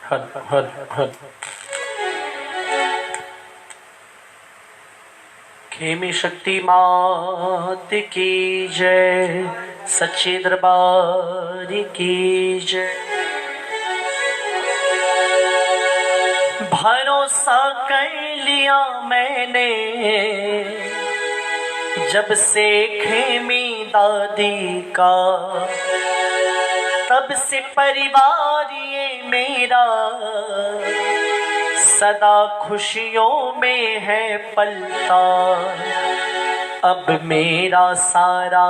हल हल हल। खेमी शक्ति मात की जय, सच्चे दरबार की जय। भरोसा कर लिया मैंने जब से खेमी दादी का, तब से परिवार ये मेरा सदा खुशियों में है पलता। अब मेरा सारा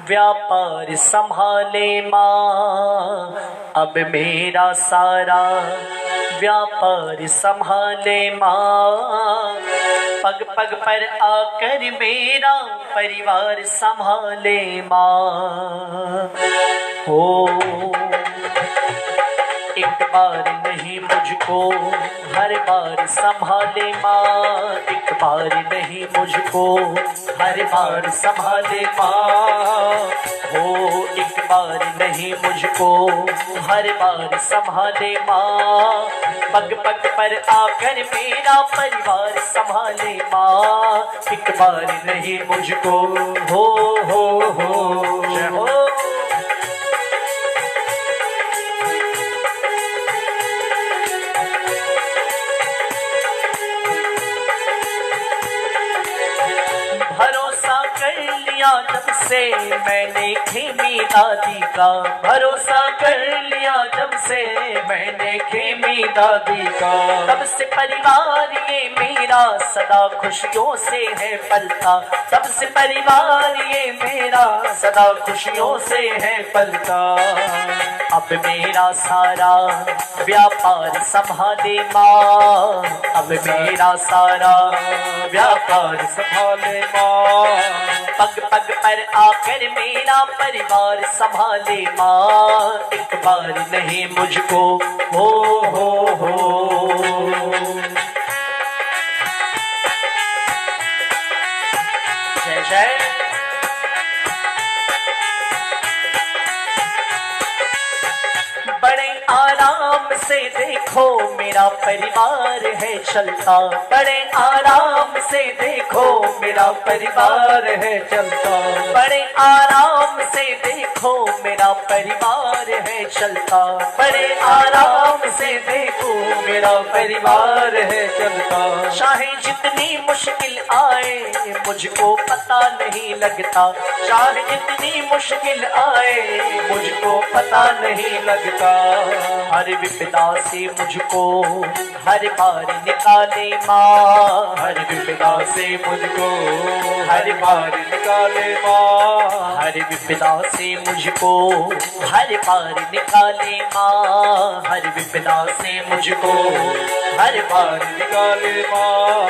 व्यापार संभाले माँ, अब मेरा सारा व्यापार संभाले माँ। पग पग पर आकर मेरा परिवार संभाले माँ। हो एक बार नहीं मुझको हर बार संभाले माँ, एक बार नहीं मुझको हर बार संभाले माँ। हो एक बार नहीं मुझको हर बार संभाले माँ। पग पग पर आकर मेरा परिवार संभाले माँ, एक बार नहीं मुझको। हो जय हो। भरोसा कर लिया जब से मैंने खेमी दादी का, भरोसा कर लिया जब से मैंने खेमी दादी का। तब से परिवार ये मेरा सदा खुशियों से है पलता, तब से परिवार ये मेरा सदा खुशियों से है पलता। अब मेरा सारा व्यापार संभाले माँ, अब मेरा सारा व्यापार संभाले माँ। पग पग पर आकर मेरा परिवार संभाले माँ, एक बार नहीं मुझको। हो जय जय। बड़े आराम से देखो मेरा परिवार है चलता, बड़े आराम से देखो मेरा परिवार है चलता। बड़े आराम से देखो मेरा परिवार है चलता, बड़े आराम से देखो मेरा परिवार है चलता। चाहे जितनी मुश्किल आए मुझको पता नहीं लगता, चाहे जितनी मुश्किल आए मुझको पता नहीं लगता। हर विपदा से मुझको हर बार निकाले माँ, हर विपदा से मुझको हर बार निकाले माँ। हर विपदा से मुझको हर बार निकाले माँ, हर विपदा से मुझको हर बार निकाले माँ।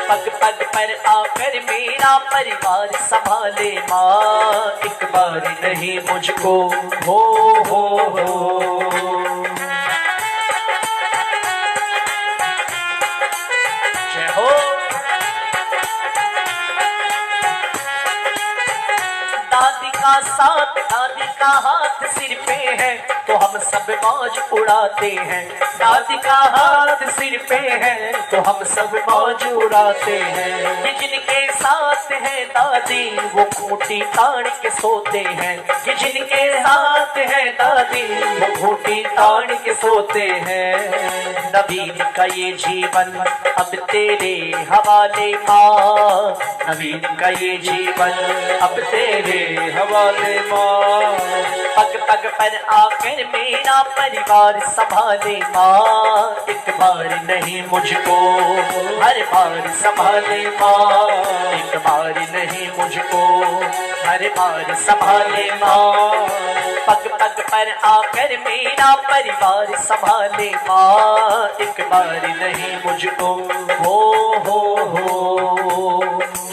पग पग पर आकर मेरा परिवार संभाले माँ, एक बार नहीं मुझको। हो जय हो। दादी का साथ दादी का हाथ सिर पे है तो हम सब मौज उड़ाते हैं, दादी का हाथ सिर पे है तो हम सब मौज उड़ाते हैं। कि जिनके साथ है दादी वो खूंटी ताड़ के सोते हैं, कि जिनके साथ है दादी वो खूंटी ताड़ के सोते हैं। नवीन का ये जीवन अब तेरे हवाले माँ, नवीन का ये जीवन अब तेरे हवाले माँ। पग पग पर आकर मेरा परिवार संभाले माँ, एक बार नहीं मुझको हर बार संभाले माँ, एक बार नहीं मुझको हर बार संभाले माँ। पग पग पर आकर मेरा परिवार संभाले माँ, एक बार नहीं मुझको। हो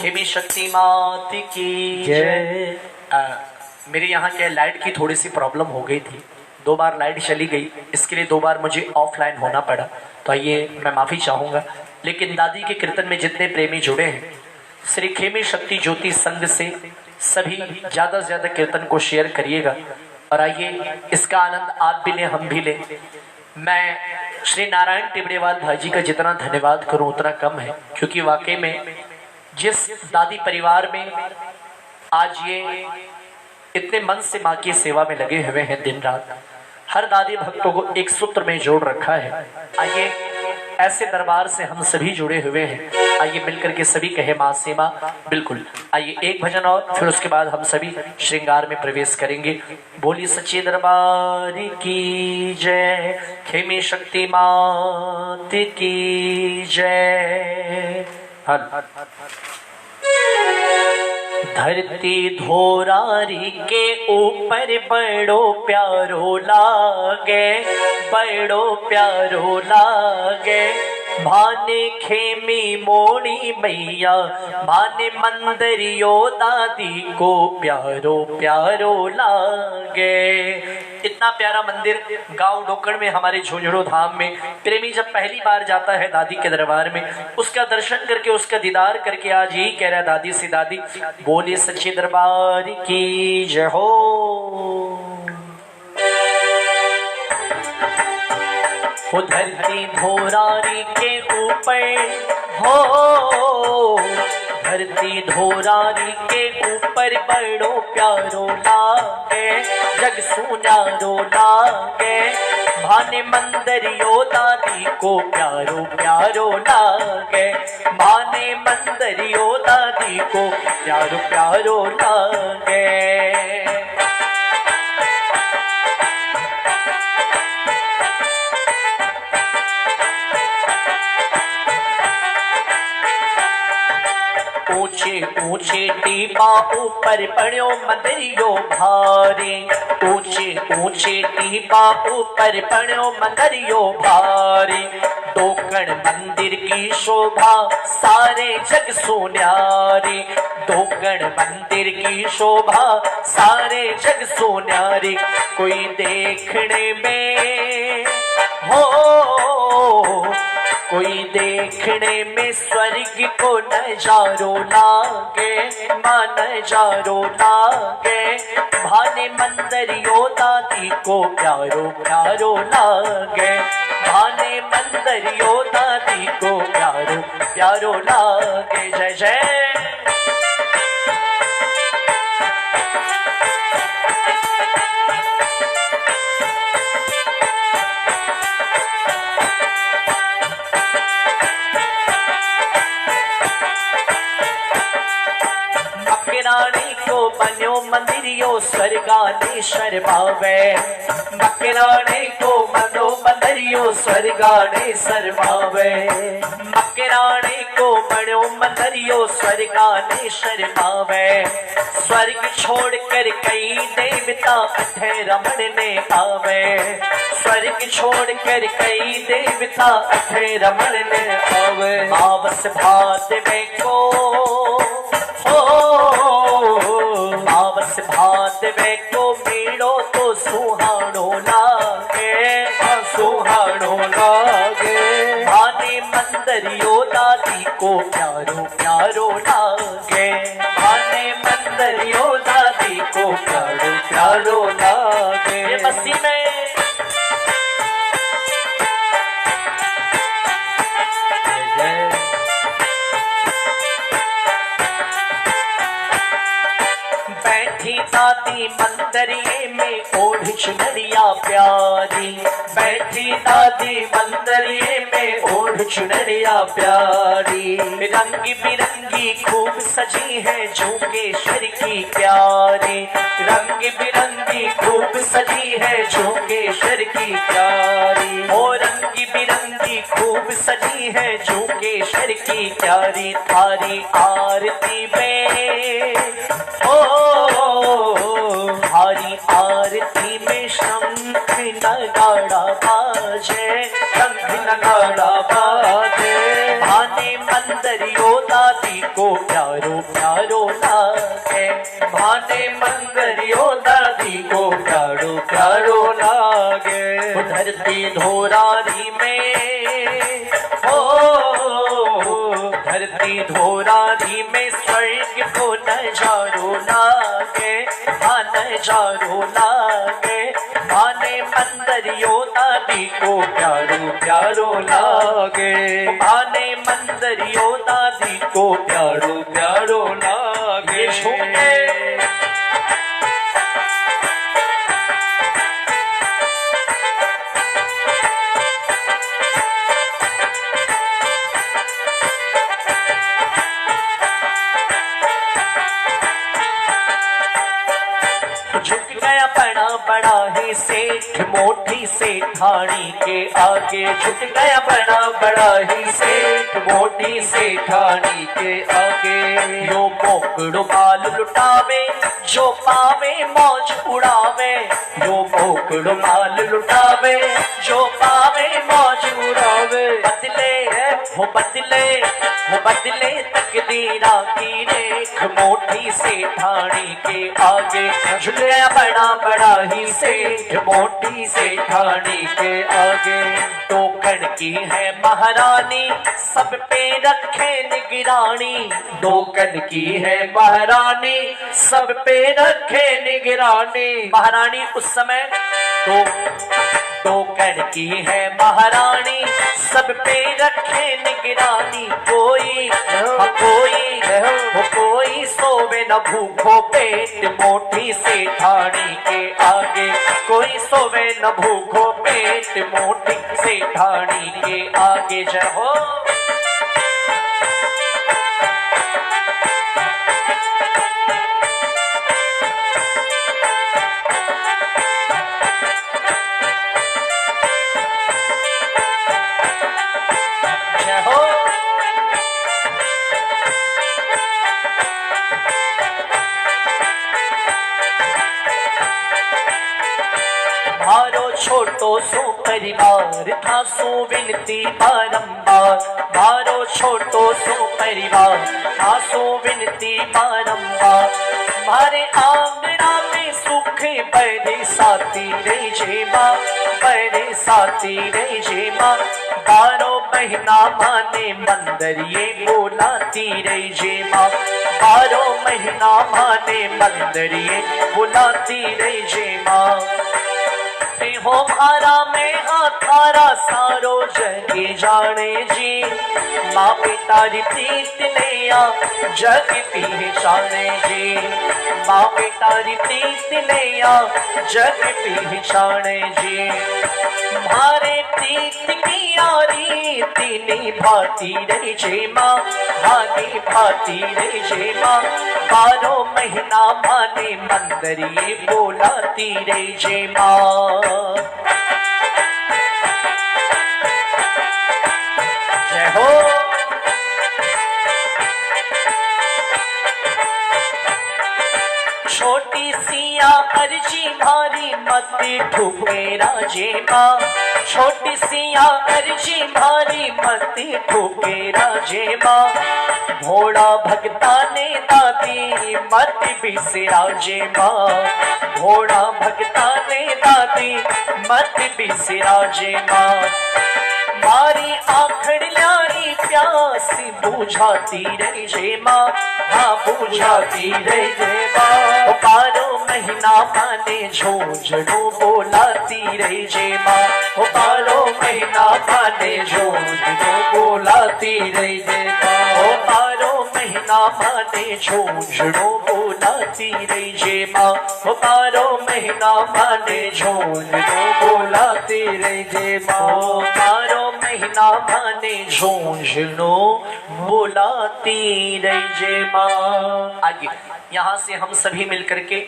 खेमी शक्ति मात की जय। मेरे यहाँ के लाइट की थोड़ी सी प्रॉब्लम हो गई थी, 2 बार लाइट चली गई, इसके लिए 2 बार मुझे ऑफलाइन होना पड़ा, तो आइए मैं माफ़ी चाहूँगा। लेकिन दादी के कीर्तन में जितने प्रेमी जुड़े हैं श्री खेमी शक्ति ज्योति संघ से, सभी ज़्यादा से ज़्यादा कीर्तन को शेयर करिएगा। और आइए इसका आनंद आप भी लें हम भी लें। मैं श्री नारायण टिबड़ेवाल भाई का जितना धन्यवाद करूं उतना कम है, क्योंकि वाकई में जिस दादी परिवार में आज ये इतने मन से माँ की सेवा में लगे हुए हैं, दिन रात हर दादी भक्तों को एक सूत्र में जोड़ रखा है। आइए ऐसे दरबार से हम सभी जुड़े हुए हैं, आइए मिलकर के सभी कहे माँ से माँ। बिल्कुल, आइए एक भजन और फिर उसके बाद हम सभी श्रृंगार में प्रवेश करेंगे। बोली सच्चे दरबार की जय, खेमी शक्ति मात की जय। धरती धोरारी के ऊपर बड़ो प्यारो लागे, बड़ो प्यारो लागे। भाने खेमी मोड़ी मैया, भाने मंदरियो दादी को प्यारो प्यारो लागे। इतना प्यारा मंदिर गांव डोकड़ में हमारे झुंझुनू धाम में प्रेमी जब पहली बार जाता है दादी के दरबार में, उसका दर्शन करके उसका दीदार करके आज यही कह रहा है दादी से, दादी बोले सच्चे दरबार की जय हो। वो धरती धोरारी के ऊपर हो, धरती धोरारी के ऊपर बड़ो प्यारो लागे, जग सुनारो लागे। भाने मंदरियो दादी को प्यारो प्यारो लागे, भाने मंदरियो दादी को प्यारो प्यारो लागे। ऊंचे ऊंचे टीपा ऊपर पड़ो मंदरियो भारी, ऊंचे ऊंचे टीपा ऊपर पड़ो मंदरियो भारी। दोकड़ मंदिर की शोभा सारे जग सुन्यारी, दोकड़ मंदिर की शोभा सारे जग सुन्यारी। कोई देखने में हो, कोई देखने में स्वर्ग को नजारो लागे, माँ नजारो लागे। भाने मंदरियो दादी को प्यारो प्यारो लागे, भाने मंदरियो दादी को प्यारो प्यारो लागे। जय जय। मकरानी को बन्यो मंदिरियो स्वर्गाने शर्मावे, मकरानी को बनो मंदिरियो स्वर्गाने शर्मावे। मकरानी को बनो मंदिरियो स्वर्गाने शर्मावे। स्वर्ग छोड़कर कई देवता अठे रमण ने आवे, स्वर्ग छोड़कर कई देवता अठे रमण ने आवे। आवस भात में को आवस भात में को मीड़ो तो सुहानो लागे, सुहानो लागे। भाने मंदरियो दादी को प्यारो प्यारो लागे, भाने मंदरियो दादी को प्यारो प्यारो लागे। बस्ती में दादी मंदरिये में ओढ़ चुनरिया प्यारी, बैठी दादी मंदरिये में ओढ़ चुनरिया प्यारी। रंग बिरंगी खूब सजी है झूकेश्वर की प्यारी, रंग बिरंगी खूब सजी है झूकेश्वर की प्यारी। ओ रंग बिरंगी खूब सजी है झूकेश्वर की प्यारी। थारी आरती में हरी आरती में शंख नगाड़ा बाजे, शंख नगाड़ा बाजे। भाने मंदरियो दादी को प्यारो प्यारो लागे, भाने मंदरियो दादी को प्यारो प्यारो लागे। धरती धोरारी में धरती धोरारी में स्वर्ग को नजारो लागे, हाँ नजारो लागे। माने मंदरियो दादी को प्यारो प्यारो लागे, माने मंदरियो दादी को प्यारो प्यारो लागे। झूमे बड़ा बड़ा ही सेठ मोटी सेठानी के आगे, झुक गया बड़ा बड़ा ही सेठ मोटी सेठानी के आगे। यो मोकड़ो बाल लुटावे जो पावे मौज उड़ावे, यो मोकड़ो बाल लुटावे जो पावे मौज उड़ावे। बदले वो बदले तकदीरा की रेख मोटी सेठानी के आगे, झुक गया बड़ा बड़ा ही सेठ मोटी सेठानी के आगे। टोकन की है महारानी सब पे रखे निगरानी, टोकन की है महारानी सब पे रखे निगरानी। महारानी उस समय टोकन की है महारानी सब पे रखे निगरानी। कोई सोवे न भूखो पेट मोटी सेठानी के आगे, कोई सोवे न भूखो पेट मोटी सेठानी के आगे। जय हो छोटो सो परिवार था सो विनती बारंबार, मारो छोटो सो परिवार था सो विनती बारंबार। मारे आंगना में सुख बड़े साथी रे जे माँ, बड़े साथी रे जे माँ। 12 महीना माने मंदरिये बुलाती रे जे माँ, 12 महीना माने मंदरिये बुलाती रे जे माँ। हो मारा में थारा सारो जगे जाने जी, माँ बेटारी प्रीत लिया जग पहचाने जी, माँ बेटारी प्रीत लिया जग पहचाने जी। मारे प्रीत की यारी तीनी भाती रे जे माँ, भाती भाती रे जे माँ। 12 महीना माने मंदरिये बोलाती रे जे माँ। जय हो छोटी सिया अर्जी भारी मत ठुकेरा जे माँ, छोटी सिया अर्जी भारी मत ठुकेरा जे माँ। भोड़ा भगता ने दादी मत बिसरा जे माँ, भोड़ा भगता ने दादी मत बिसरा जे माँ। मारी आखड़ ल्यारी प्यासी बुझाती रे जे माँ, हाँ बुझाती रे जे माँ। 12 महीना माने झोंझड़ो बोलाती रे जे माँ, 12 महीना माने झोंझड़ो बोलाती रे जे माँ। 12 महीना माने झोंझड़ो बोलाती रे जे माँ, 12 महीना माने झोंझड़ो बोलाती रे जे माँ। 12 महीना माने झोंझड़ो बोलाती रे जे माँ। आगे यहाँ से हम सभी मिलकर के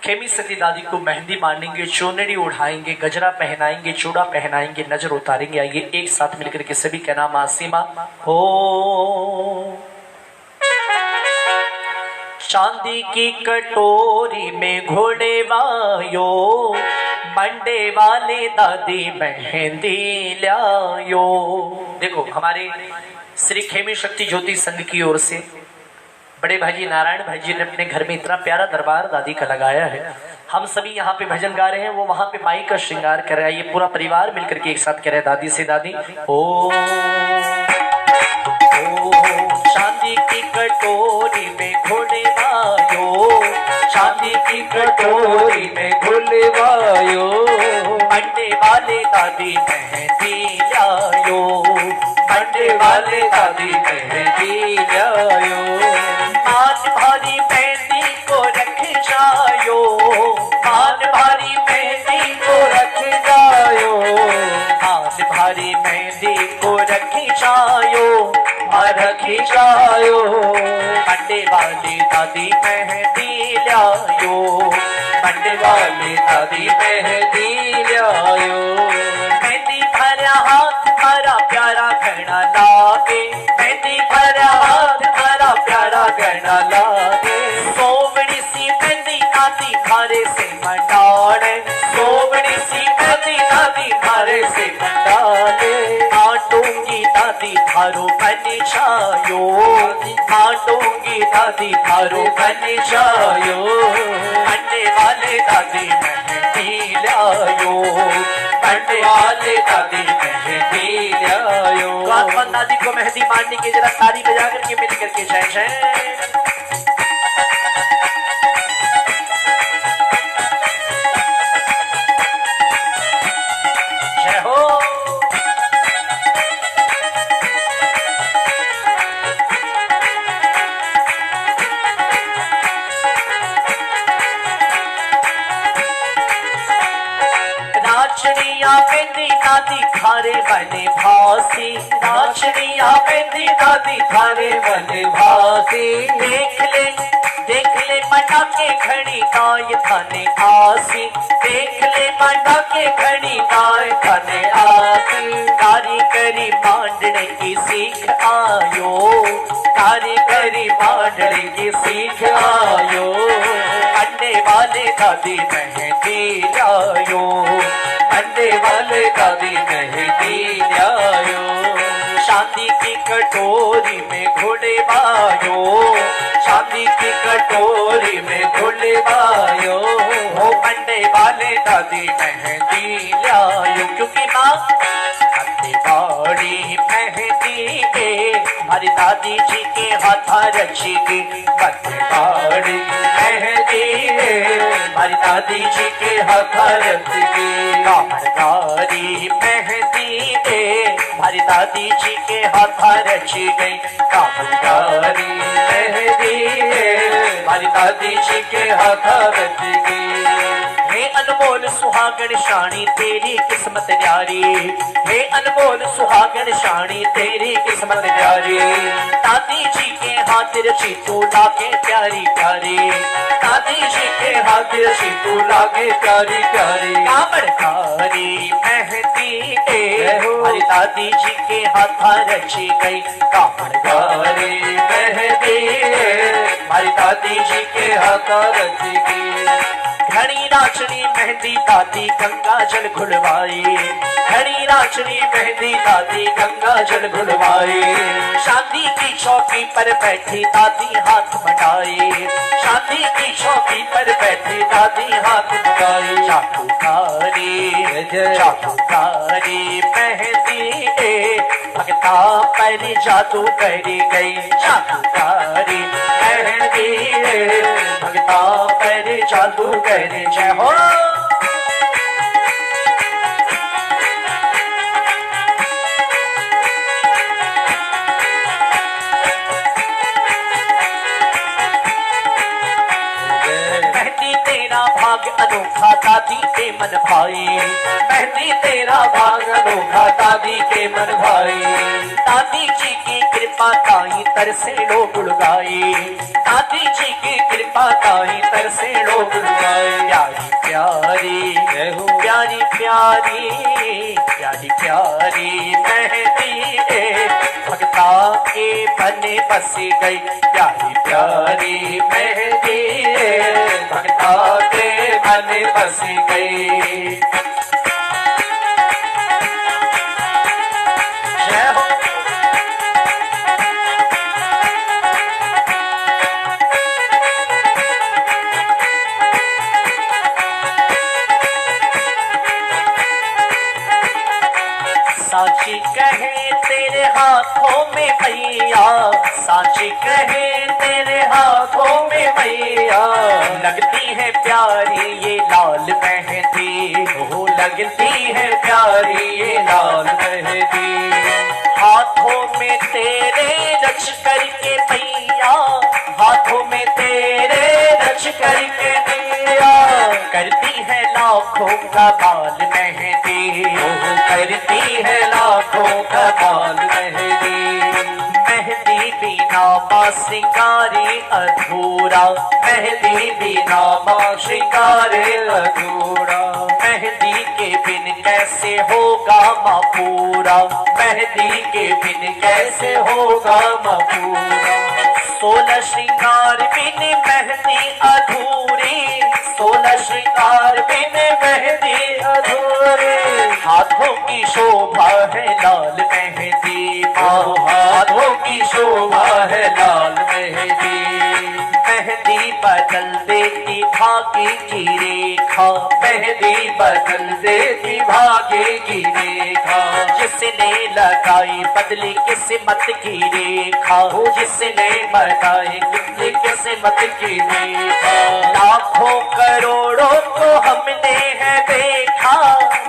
खेमी सती दादी को मेहंदी मानेंगे, चुनरी उड़ाएंगे, गजरा पहनाएंगे, चूड़ा पहनाएंगे, नजर उतारेंगे। आइए एक साथ मिलकर के सभी का नाम आसीमा हो। चांदी की कटोरी में घोड़े वायो, मंडे वाले दादी मेहंदी लायो। देखो हमारे श्री खेमी शक्ति ज्योति संघ की ओर से बड़े भाई नारायण भाई जी ने अपने घर में इतना प्यारा दरबार दादी का लगाया है। हम सभी यहाँ पे भजन गा रहे हैं, वो वहां पे माई का श्रृंगार कर रहा है। ये पूरा परिवार मिलकर के एक साथ कह रहा है दादी से दादी ओ चांदी की कटोरी में घुलवायो, चांदी की कटोरी में घुलवायो, अंडे वाले दादी मेहंदी लायो, अंडे वाले दादी मेहंदी लायो, मान भारी मेहंदी को रख जायो, मान भारी मेहंदी को रख जायो, मान भारी मेहंदी को रख जायो, रखी जायो, अंडे वाली दादी मेहंदी लायो, अंडे वाली दादी मेहंदी लायो, मेहंदी भरा हाथ भरा प्यारा घना लागे, मेहंदी भरा हाथ भरा प्यारा घना लागे, सोवड़ी सी मेहंदी दादी थारे से मंडाले, सोवड़ी सी मेहंदी दादी थारे से मंडाले, आटूंगी दादी थारो बन जायो, आटूंगी दादी थारो बन जायो, अंडे वाले दादी मेहंदी लायो, अंडे वाले दादी मेहंदी लायो। तो दादी को मेहंदी मारने की जरा ताली बजा करके मिल करके जय जय। नाचनिया मेहंदी दादी थारे बने भासी, नाचनिया मेहंदी दादी थारे बने भासी, देख ले पटाके घड़ी गाय थाने आसी, देख ले पटाके घड़ी गाय थाने आसी, कारीगरी मांडने की सीख आयो, कारीगरी मांडने की सीख आयो, अंडे वाले दादी मेहंदी लायो, अंडे वाले दादी मेहंदी लायो, चांदी की कटोरी में घुलवायो, चांदी की कटोरी में घुलवायो, हो अंडे वाले दादी मेहंदी लायो, क्योंकि माँ बाड़ी मेहंदी के हमारी दादी जी के हाथ रची की, बाड़ी मेहंदी हमारी दादी जी के हाथ रची की, कामगारी मेहंदी के हमारी दादी जी के हाथ रची गई, कामगारी मेहंदी हमारी दादी जी के हाथ रची गई, हे अनमोल सुहागन शानी तेरी किस्मत न्यारी, हे अनमोल सुहागन शानी तेरी किस्मत न्यारी, दादी जी के हाथ रची तू लागे प्यारी प्यारी, दादी जी के हाथ रची तू लागे प्यारी प्यारी, कामड़कारी मेहंदी के हमारी दादी जी के हाथ रची गई, कामड़कारी मेहंदी हमारी दादी जी के हाथ रची गई, घड़ी नाचनी मेहंदी दादी गंगा जल घुलवाई, घड़ी नाचनी मेहंदी दादी गंगा जल घुलवाई, शादी की चौकी पर बैठी दादी हाथ मटाई, शादी की चौकी पर बैठी दादी हाथ मटाई, चाटुकारी मेहंदी भगता पर जादू करी गई, चाटुकारी मेहंदी भगता पर जादू करे जय हो। मेहंदी तेरा भाग अनोखा दादी के मन भाई, मेहंदी तेरा भाग अनोखा दादी के मन भाई, दादी जी की कृपा ताई तरसे लोग गाए, दादी जी की कृपा ताई तरसे लोग गाए, प्यारी प्यारी प्यारी प्यारी प्यारी प्यारी मेहंदी भगता के बने बसी गई, प्यारी प्यारी मेहंदी भगता के बने बसी गई, जय हो। साची कहे तेरे हाथों में मैया, साची कहे तेरे हाथों में मैया, लगती है प्यारी ये लाल मेहंदी, हो लगती है प्यारी ये लाल मेहंदी। हाथों में तेरे रच करके मैया, हाथों में तेरे रच करके मैया, करती है लाखों का बाल मेहंदी, वो करती है लाखों का बाल मेहंदी। मेहंदी बिना माँ श्रृंगारे अधूरा, मेहंदी बिना माँ श्रृंगारे अधूरा, मेहंदी के बिन कैसे होगा माँ पूरा, मेहंदी के बिन कैसे होगा माँ पूरा। 16 श्रृंगार बिन मेहंदी अधूरी, 16 श्रृंगार बिन मेहंदी अधूरी। हाथों की शोभा है लाल मेहंदी, हाथों की शोभा है लाल मेहंदी। मेहंदी बदल देती भाग्य की रेखा, मेहंदी बदल देती भाग्य की रेखा, जिसने लगाई बदली किस्मत की रेखा, जिसने बनाई बदली किस्मत की रेखा। लाखों करोड़ों को हमने है देखा,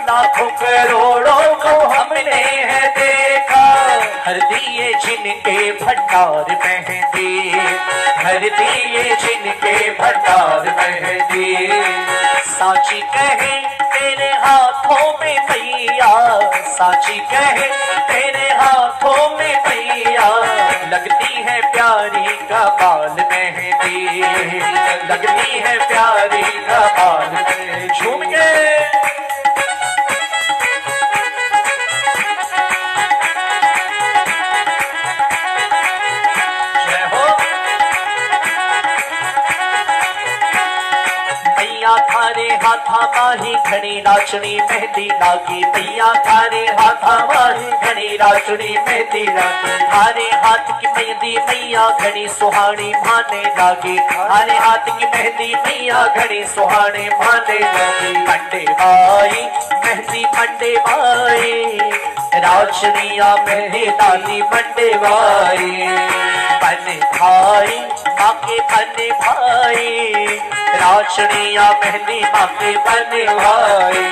लाखों करोड़ों को हमने है देखा, हर दिए जिनके भंडार मेहंदी, हर दिए जिनके भंडार मेहंदी। साची कहे तेरे हाथों में मैया, साची कहे तेरे हाथों में मैया, लगती है प्यारी का बाल मेहंदी, लगती है प्यारी का बाल मेहंदी। झूम के थारे हाथा माही घनी नाचनी मेहंदी लागी, मैया थारे हाथा माही घनी नाचनी मेहंदी लागी। थारे हाथ की मेहंदी मैया घनी सुहानी माने लागी, थारे हाथ की मेहंदी मैया घनी सुहानी माने लागी। मंडे भाई मेहंदी मंडे भाई, राजनिया मेहंदी डाली मंडे भाई। बने भाई माके बने भाई, राजनिया मेहंदी माके बने भाई।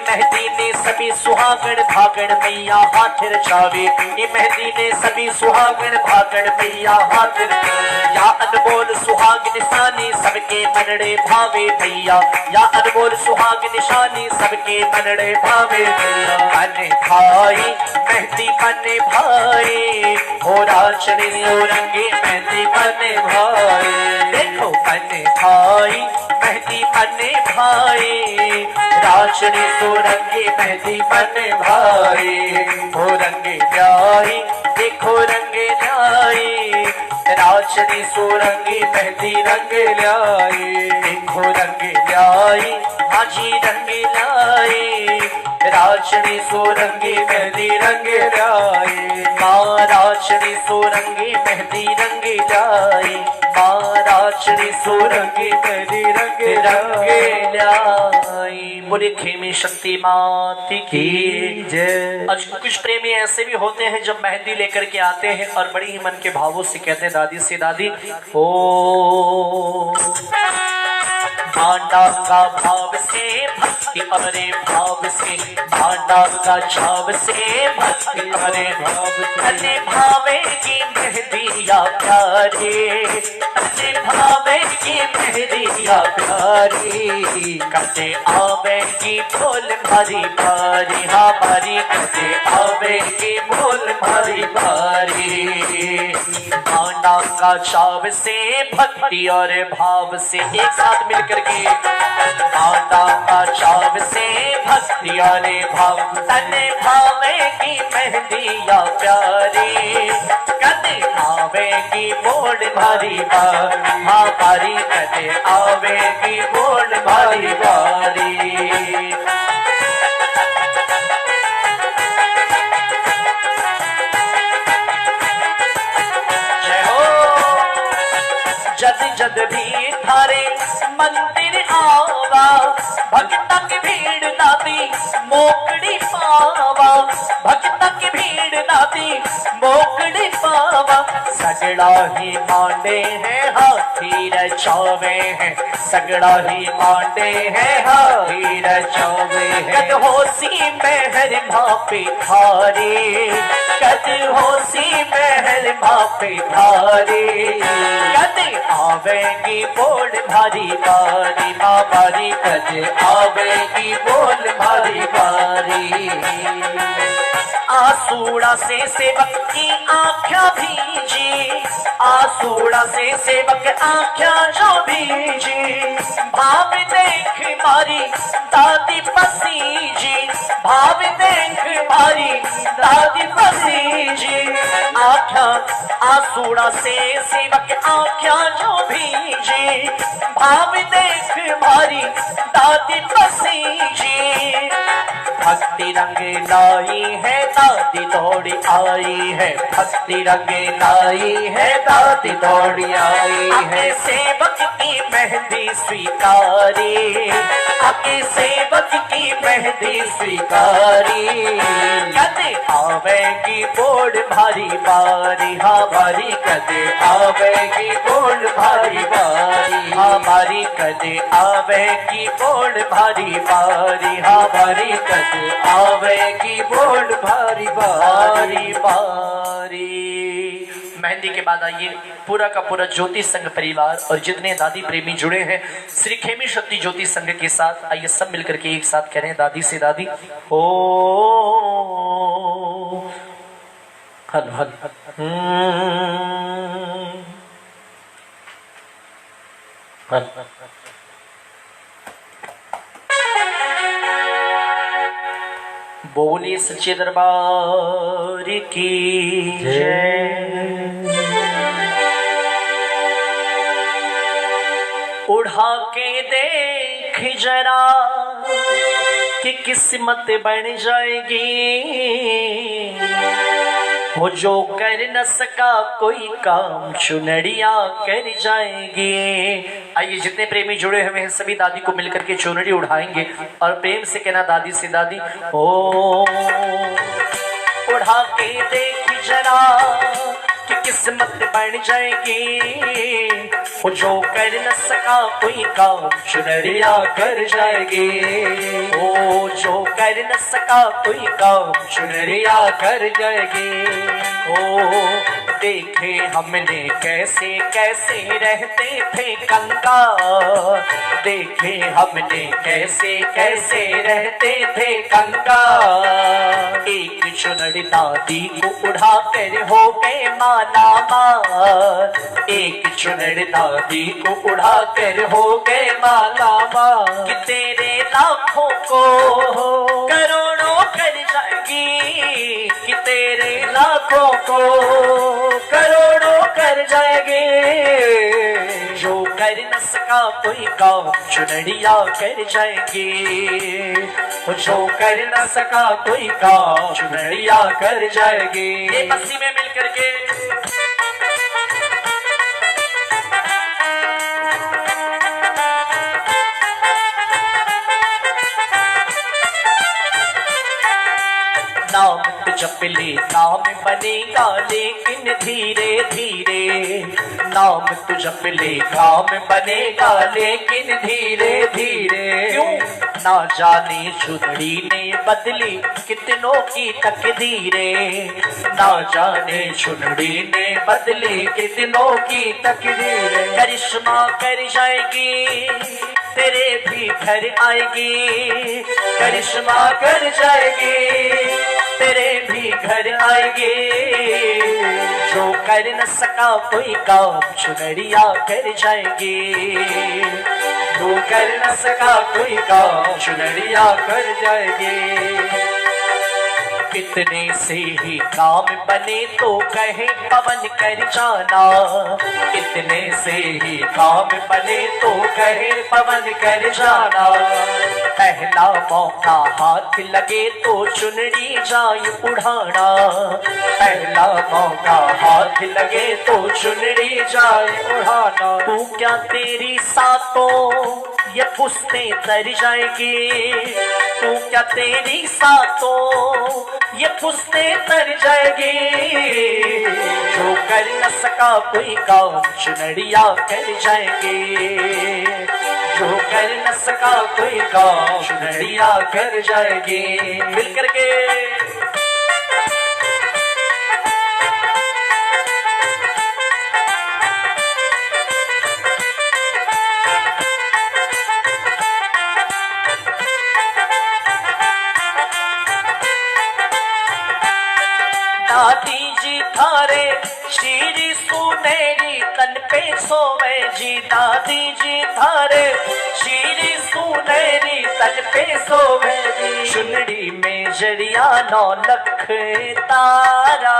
मेहंदी ने सभी सुहागण भागण मैया हाथ रचावे, मेहंदी ने सभी सुहागण भागण मैया हाथ रचावे। या अनमोल सुहाग निशानी सबके मनड़े भावे भैया, या अनमोल सुहाग निशानी सबके मनड़े भावे भैया। बने भाई मेहंदी बने भाई, हो राजनी सोरंगी मेहंदी बने भाई। देखो बने भाई मेहंदी बने भाई, राजनी सोरंगी मेहंदी बने भाई। हो रंगे न्याई देखो रंगे न्याई, राजनी सोरंगी मेहंदी रंगे न्याई। देखो रंगे न्याई हाजी रंगे न्याई, राजनी सोरंगी मेहंदी रंगे न्याई। माँ राजनी सोरंगी मेहंदी रंगे न्याई, माँ राजनी सोरंगी मेहंदी रंगे रंगे न्याई। बोले खेमी शक्ति माती की जय। आज कुछ प्रेमी ऐसे भी होते हैं जब मेहंदी लेकर के आते हैं और बड़ी ही मन के भावों से कहते हैं दादी से दादी ओ भांडा का भाव से भक्ति अरे भाव से, भांडा का छाव से भक्ति अरे भाव से। अरे भावे की मेहंदी या प्यारे, अरे भावे की मेहंदी या प्यारी, कटे आवे की बोल मारी भारी, हाँ मारी कटे आवे की बोल मारी भारी। भांडा का छाव से भक्ति और भाव से, एक साथ मिलकर के भांडा का छाव से भक्ति और भाव। तने भावे की मेहंदी या प्यारी, कदे आवे की बोल भारी बारी, हाँ बारी कदे आवे की बोल भारी बारी। जद जद भी थारे मंदिर आवा, भक्तक भीड़ दादी मोकड़ी पावा। भक्ता की भीड़ दादी मोकड़ी पावा। सगड़ा ही मांडे हैं हाथी रचावे हैं, सगड़ा ही मांडे हैं हाथी रचावे हैं। कद होसी महल मापे थारे, कद होसी महल मापे थारे। कद आवेगी बोल भारी बारी माँ बारी, कद आवेगी बोल भारी बारी। आसूड़ा से सेवक की आँखें भीजी, आसूड़ा से सेवक आँखें जो भीजी। भाव देख मारी दादी पसीजी, भाव देख मारी दादी पसीजी। आँखें आसूड़ा से सेवक आँखें जो भीजी, भाव देख मारी दादी पसीजी। भक्ति रंग लाई है दादी दौड़ी आई है, भक्ति रंग लाई है दादी दौड़ी आई है। सेवक की मेहंदी स्वीकारी, आके सेवक की मेहंदी स्वीकारी। कदे आवेगी बोल भारी बारी, हाँ भारी कदे आवेगी बोल भारी बारी, हाँ भारी कदे आवेगी बोल भारी बारी, हाँ भारी कदे आवेगी बोल भारी बारी बारी। मेहंदी के बाद आइए पूरा का पूरा ज्योति संघ परिवार और जितने दादी प्रेमी जुड़े हैं श्री खेमी शक्ति ज्योति संघ के साथ, आइए सब मिलकर के एक साथ कह रहे हैं दादी से दादी ओ हल हल हल। बोले सच्चे दरबार की जय। उड़ा के देख जरा कि किस्मत बन जाएगी, वो जो कर न सका कोई काम चुनरिया कर जाएगी। आइए जितने प्रेमी जुड़े हुए हैं सभी दादी को मिलकर के चुनरी उड़ाएंगे और प्रेम से कहना दादी से दादी ओ उड़ा के देख जरा कि किस्मत बन जाएगी, वो जो कर न सका कोई काम चुनरिया कर जाएगी। ओ जो कर न सका कोई काम चुनरिया कर जाएगी। ओ देखे हमने कैसे कैसे रहते थे कंगाल, देखे हमने कैसे कैसे रहते थे कंगाल। एक चुनरी दादी को उड़ा कर हो गए माला माल, एक चुनरी दादी को उड़ा कर हो गए माला माल। कि तेरे लाखों को करोड़ों कर जाएगी, कि तेरे लाखों को करोड़ों कर जाएगी। जो कर न सका कोई काम चुनरिया कर जाएगी, जो कर न सका कोई काम चुनरिया कर जाएगी। ये बस्ती में मिल करके नाम तो जप ले नाम बनेगा लेकिन धीरे धीरे, नाम तो जप ले नाम बनेगा लेकिन धीरे धीरे। क्यों ना जाने चुनरी ने बदली कितनों की तकदीरें, ना जाने चुनरी ने बदली कितनों की तकदीरें। करिश्मा कर जाएगी तेरे भी घर आएगी, करिश्मा कर जाएगी तेरे भी घर आएगी। जो कर न सका कोई काम चुनरिया कर जाएगी, जो कर न सका कोई काम चुनरिया कर जाएगी। इतने से ही काम बने तो कहे पवन कर जाना, इतने से ही काम बने तो कहे पवन कर जाना। पहला मौका हाथ लगे तो चुनरी जाए उड़ाना, पहला मौका हाथ लगे तो चुनरी जाए उड़ाना। तू क्या तेरी सातों ये पुश्तें तर जाएगी, तू क्या तेरी सातों ये पुसते तर जाएगी। जो कर न सका कोई काम चुनरिया कर जाएगी। जो कर न सका कोई काम चुनरिया कर जाएगी। मिल करके दादी जी थारे शीरी सुनेरी तन पे सोवे जी। दादी जी थारे शीरी सुनेरी तन पे सोवे जी। चुनड़ी में जड़िया 9 लख तारा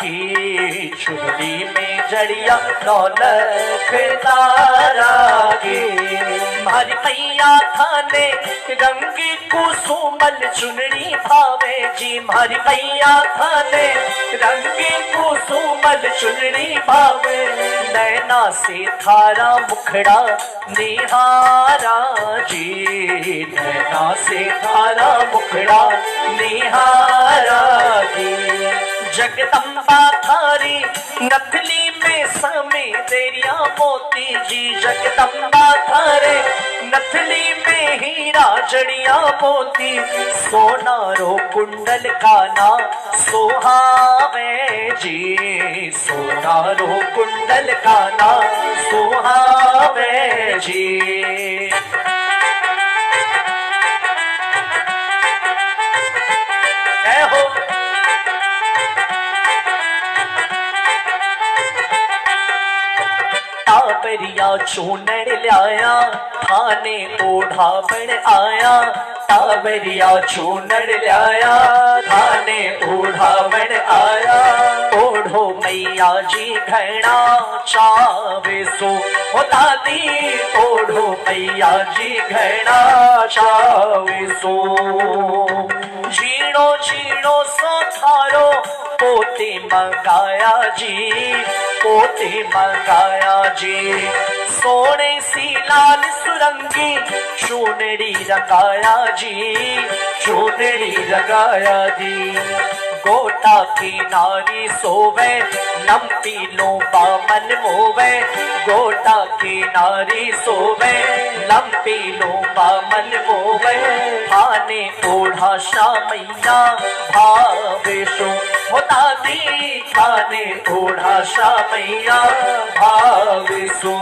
की। चुनड़ी में जड़िया 9 लख तारा की। मारी मैया थाने रंगी कुसुमल चुनड़ी भावे जी। मारी मैया थाने रंगी कुसुमल चुनड़ी भावे। नैना से थारा मुखड़ा निहारा जी। नैना से थारा मुखड़ा निहारा जी। जगदम्बा थारी नथली में समे तेरिया मोती जी। जगदम्बा थारे नथली में हीरा जड़िया मोती। सोना रो कुंडल का ना सुहावे जी। सोना रो कुंडल का ना सुहावे जी। जय हो। टाबरिया चूनड़ लाया थाने ओढ़ा बन आया। टाबरिया चूनड़ लाया थाने ओढ़ा बन आया। ओढ़ो मैया जी घना चावे सो हो दादी। ओढ़ो मैया जी घना चावे सो। झीणो झीणो सो थारो पोते मंगाया जी। पोते मंगाया जी। सोने सी लाल सुरंगी चूनड़ी रंगाया जी। चूनड़ी रंगाया जी। गोटा की नारी सोवे लंपी लोबा मन मोवे। गोटा की नारी सोवे लंपी लोबा मन मोवे। थाने ओढ़ा शामैया भावेशो हो दादी। थाने ओढ़ा शामैया भावेशो।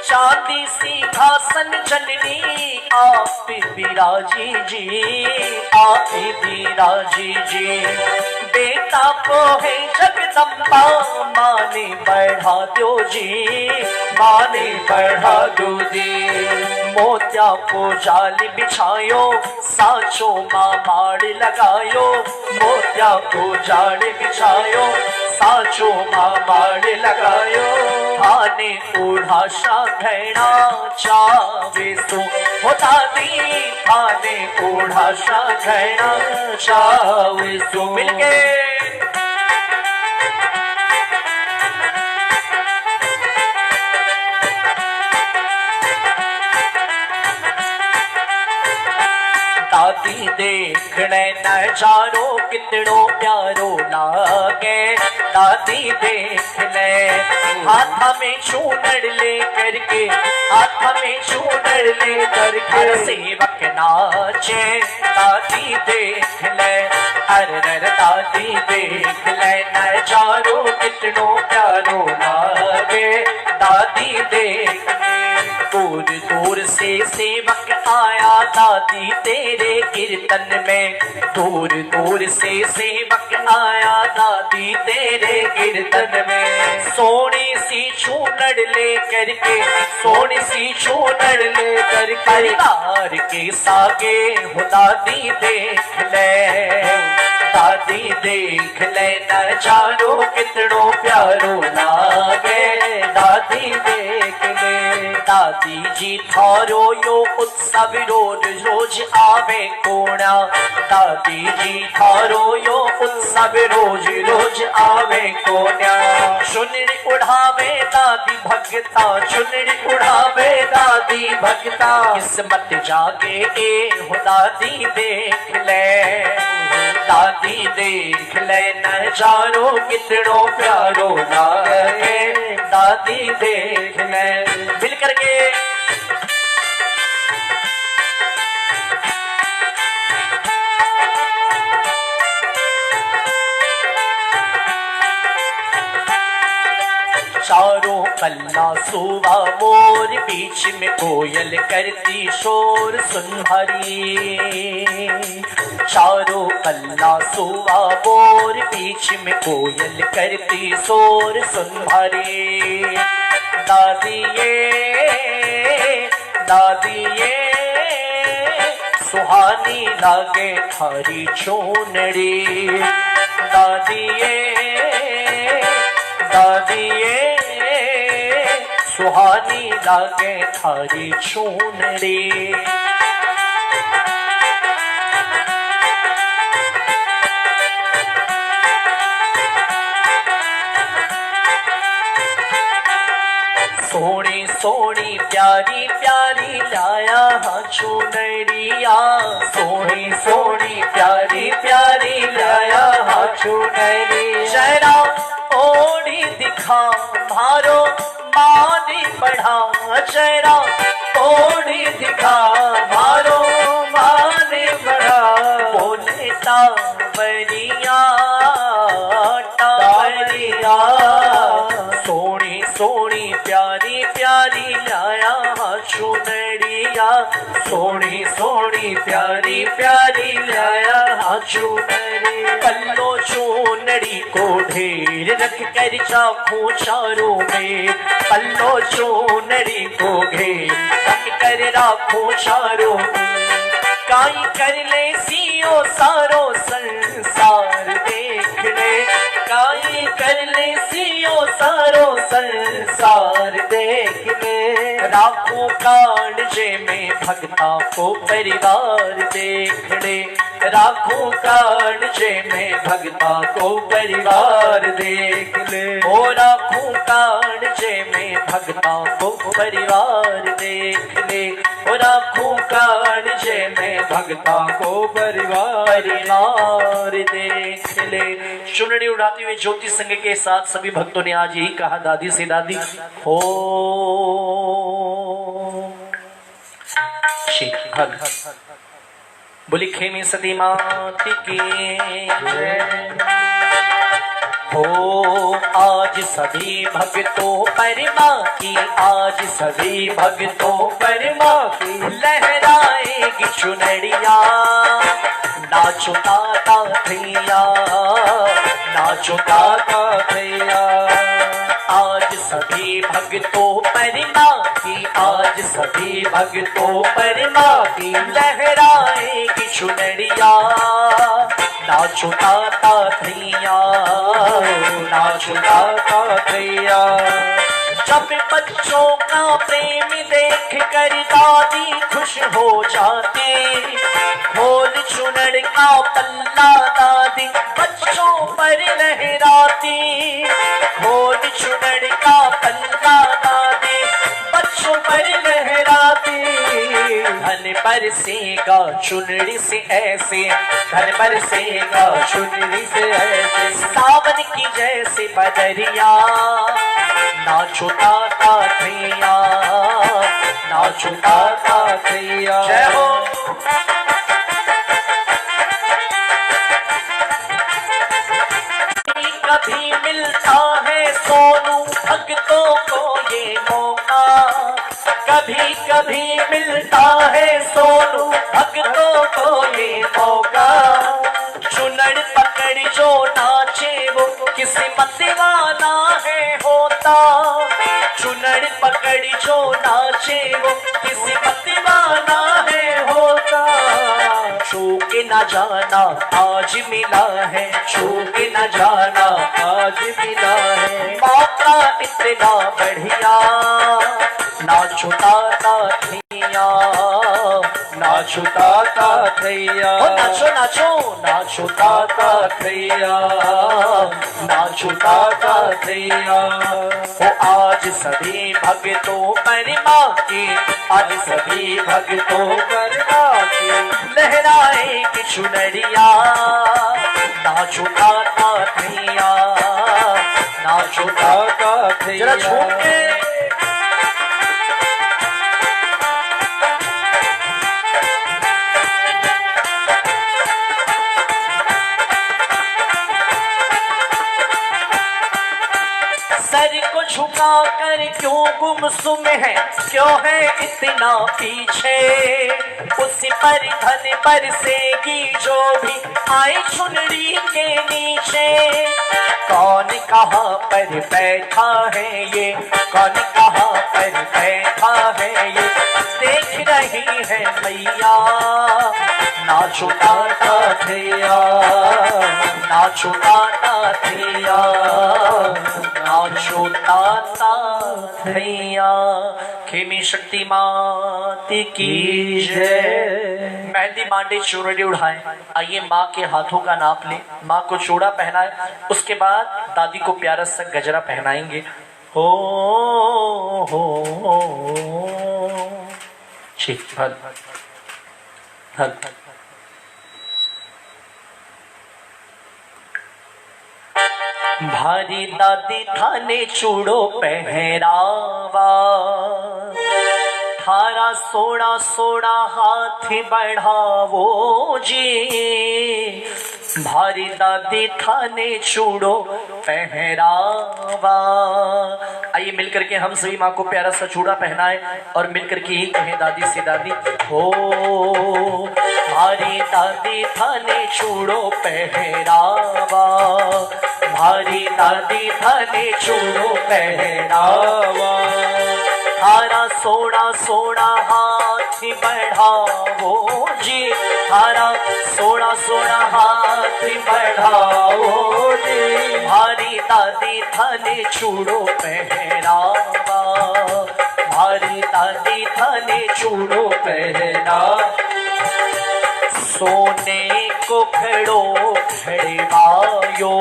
चांदी सिंहासन जननी आप विराजी जी। आप विराजी जी। बेटा को है जगदम्बा माने बढ़ा दो जी। माने बढ़ा दो जी। मोतिया को जाल बिछायो साचो माँ माड़ लगायो। मोतिया को जाल बिछायो साचो माँ माड़ लगायो। थाने ओढ़ा शा घना चावे सो हो दादी। थाने ओढ़ा शा घना चावे सो। मिल गए। दादी देखने नजारो कितनो प्यारो लागे। दादी देख ले हाथ में चूनड़ ले करके। हाथ में चूनड़ ले करके सेवक नाचे। दादी देख ले अरर दादी देख ले नजारो कितनो प्यारो लागे। दादी देख दूर दूर से सेवक आया दादी तेरे कीर्तन में। दूर दूर से सेवक आया दादी तेरे कीर्तन में। सोनी सी चूनड़ ले करके। सोनी सी चूनड़ ले कर परिवार के सागे हो दादी देख ले। दादी देख ले नजारो कितनो प्यारो लागे। दादी देख ले। दादी जी थारो यो उत्सव रोज रोज आवे कोणा। दादी जी थारो यो उत्सव रोज रोज आवे कोणा। चुनरी उड़ावे दादी भगता। चुनरी उड़ावे दादी भगता। किस्मत जागे ए हो दादी देख ले। दादी देख ले नजारो कितनो प्यारो लागे, दादी देख ले। मिल करके चारों पल्ला सुबह मोर, बीच में कोयल करती शोर सुन हरी। चारों पल्ला सुबह मोर, बीच में कोयल करती शोर सुन हरी। दादी ये सुहानी लागे थारी चूनड़ी। दादी ये सुहानी लागे थारी चूनड़ी। सोनी सोनी प्यारी प्यारी लाया हाँ चुनरिया। सोनी सोनी प्यारी प्यारी लाया हाँ चुनरिया। जरा ओढ़ी दिखा भारो मानी बढ़ा, जरा ओढ़ी दिखा भारो मानी बढ़ा। बोले टावरिया टावरिया, सोनी सोनी प्यारी प्यारी लाया हाँ चुनरिया। सोनी सोनी प्यारी प्यारी लाया हाँ चुनरी। पल्लो चुनरी को ढेर रख कर चाखूं चारों में। पल्लो चुनरी को घेर रख कर राखूं चारों में। काई कर ले सियो सारो संसार देख ले। काई कर ले सियो सारो संसार देख ले। राखों कांजे में भक्ता को परिवार देख ले। राखों कांजे में भक्ता को परिवार देख ले। ओ राखों कांजे में भक्ता को परिवार देख ले। ओ राखों कांजे में भक्ता को परिवार देख ले। चुनरी उड़ाते हुए ज्योति संघ के साथ सभी भक्तों ने आज यही कहा दादी से, दादी हो बोली खेमी सती मात की हो। आज सभी भक्तों पर माँ की, आज सभी भक्तों पर माँ की लहराएगी चुनरिया। नाचो ताता थैया, नाचो ताता थैया। आज सभी भक्तों पर माँ की, आज सभी भक्तों पर माँ की लहराएगी चुनरिया। नाचो ताता थैया, नाचो ताता थैया। जब बच्चों का प्रेम देख कर दादी खुश हो जाती। खोल चुनर का पल्ला दादी बच्चों पर लहराती। खोल चुनर का पल्ला दादी बच्चों पर लहराती। धन बरसेगा चुनरी से ऐसे, धन बरसेगा चुनरी से ऐसे। सावन की जैसे बदरिया। नाचो ताता थैया, नाचो ताता थैया। जय हो। कभी मिलता है सोनू भक्तों को ये मौका। कभी कभी मिलता है सोनू भक्तों को ये मौका। चुनर पकड़ जो नाचे वो किस्मत वाला है होता। चुनर पकड़ जो नाचे वो किस्मत वाला है होता। छू के न जाना आज मिला है, छू के न जाना आज मिला है। मौका इतना बढ़िया। नाचो ताता थैया, नाचो ताता थैया। नाचो नाचो नाचो ताता थैया, नाचो ताता थैया। आज सभी भक्तों पर माँ की, आज सभी भक्तों पर माँ की लहराएगी चुनरिया। छुटाता थैया, ना छुटाता थैया। जरा झूम के सर को झुका कर क्यों गुमसुम है, क्यों है इतना पीछे, उसी पर धन बरसेगी जो भी आए चुनरी के नीचे। कौन कहाँ पर बैठा है ये, कौन कहाँ पर बैठा है ये, देख रही है मैया, ना छुटाता थैया, ना छुटाता थैया, ना छुटाता थैया। खेमी शक्ति माती की जय। मेहंदी मांडे चूड़ी उड़ाए। आइए माँ के हाथों का नाप ले, माँ को चूड़ा पहनाए, उसके बाद दादी को प्यारा सा गजरा पहनाएंगे। हो ठीक भल भल। भारी दादी थाने चूड़ो पहरावा, थारा सोना सोना हाथ बढ़ावो जी। भारी दादी थाने चूड़ो पहरावा। आइए मिलकर के हम सभी माँ को प्यारा सा चूड़ा पहनाए और मिलकर के ही कहें दादी से, दादी हो भारी दादी थाने चूड़ो पहरावा, भारी दादी थाने चूड़ो पहरावा। थारा सोना सोना हाथ बढ़ावो जी, थारा सोना सोना हाथ बढ़ावो जी। भारी दादी थाने चूड़ो पहरावा, भारी दादी थाने चूड़ो पहरावा। सोने को खड़ो खड़वायो,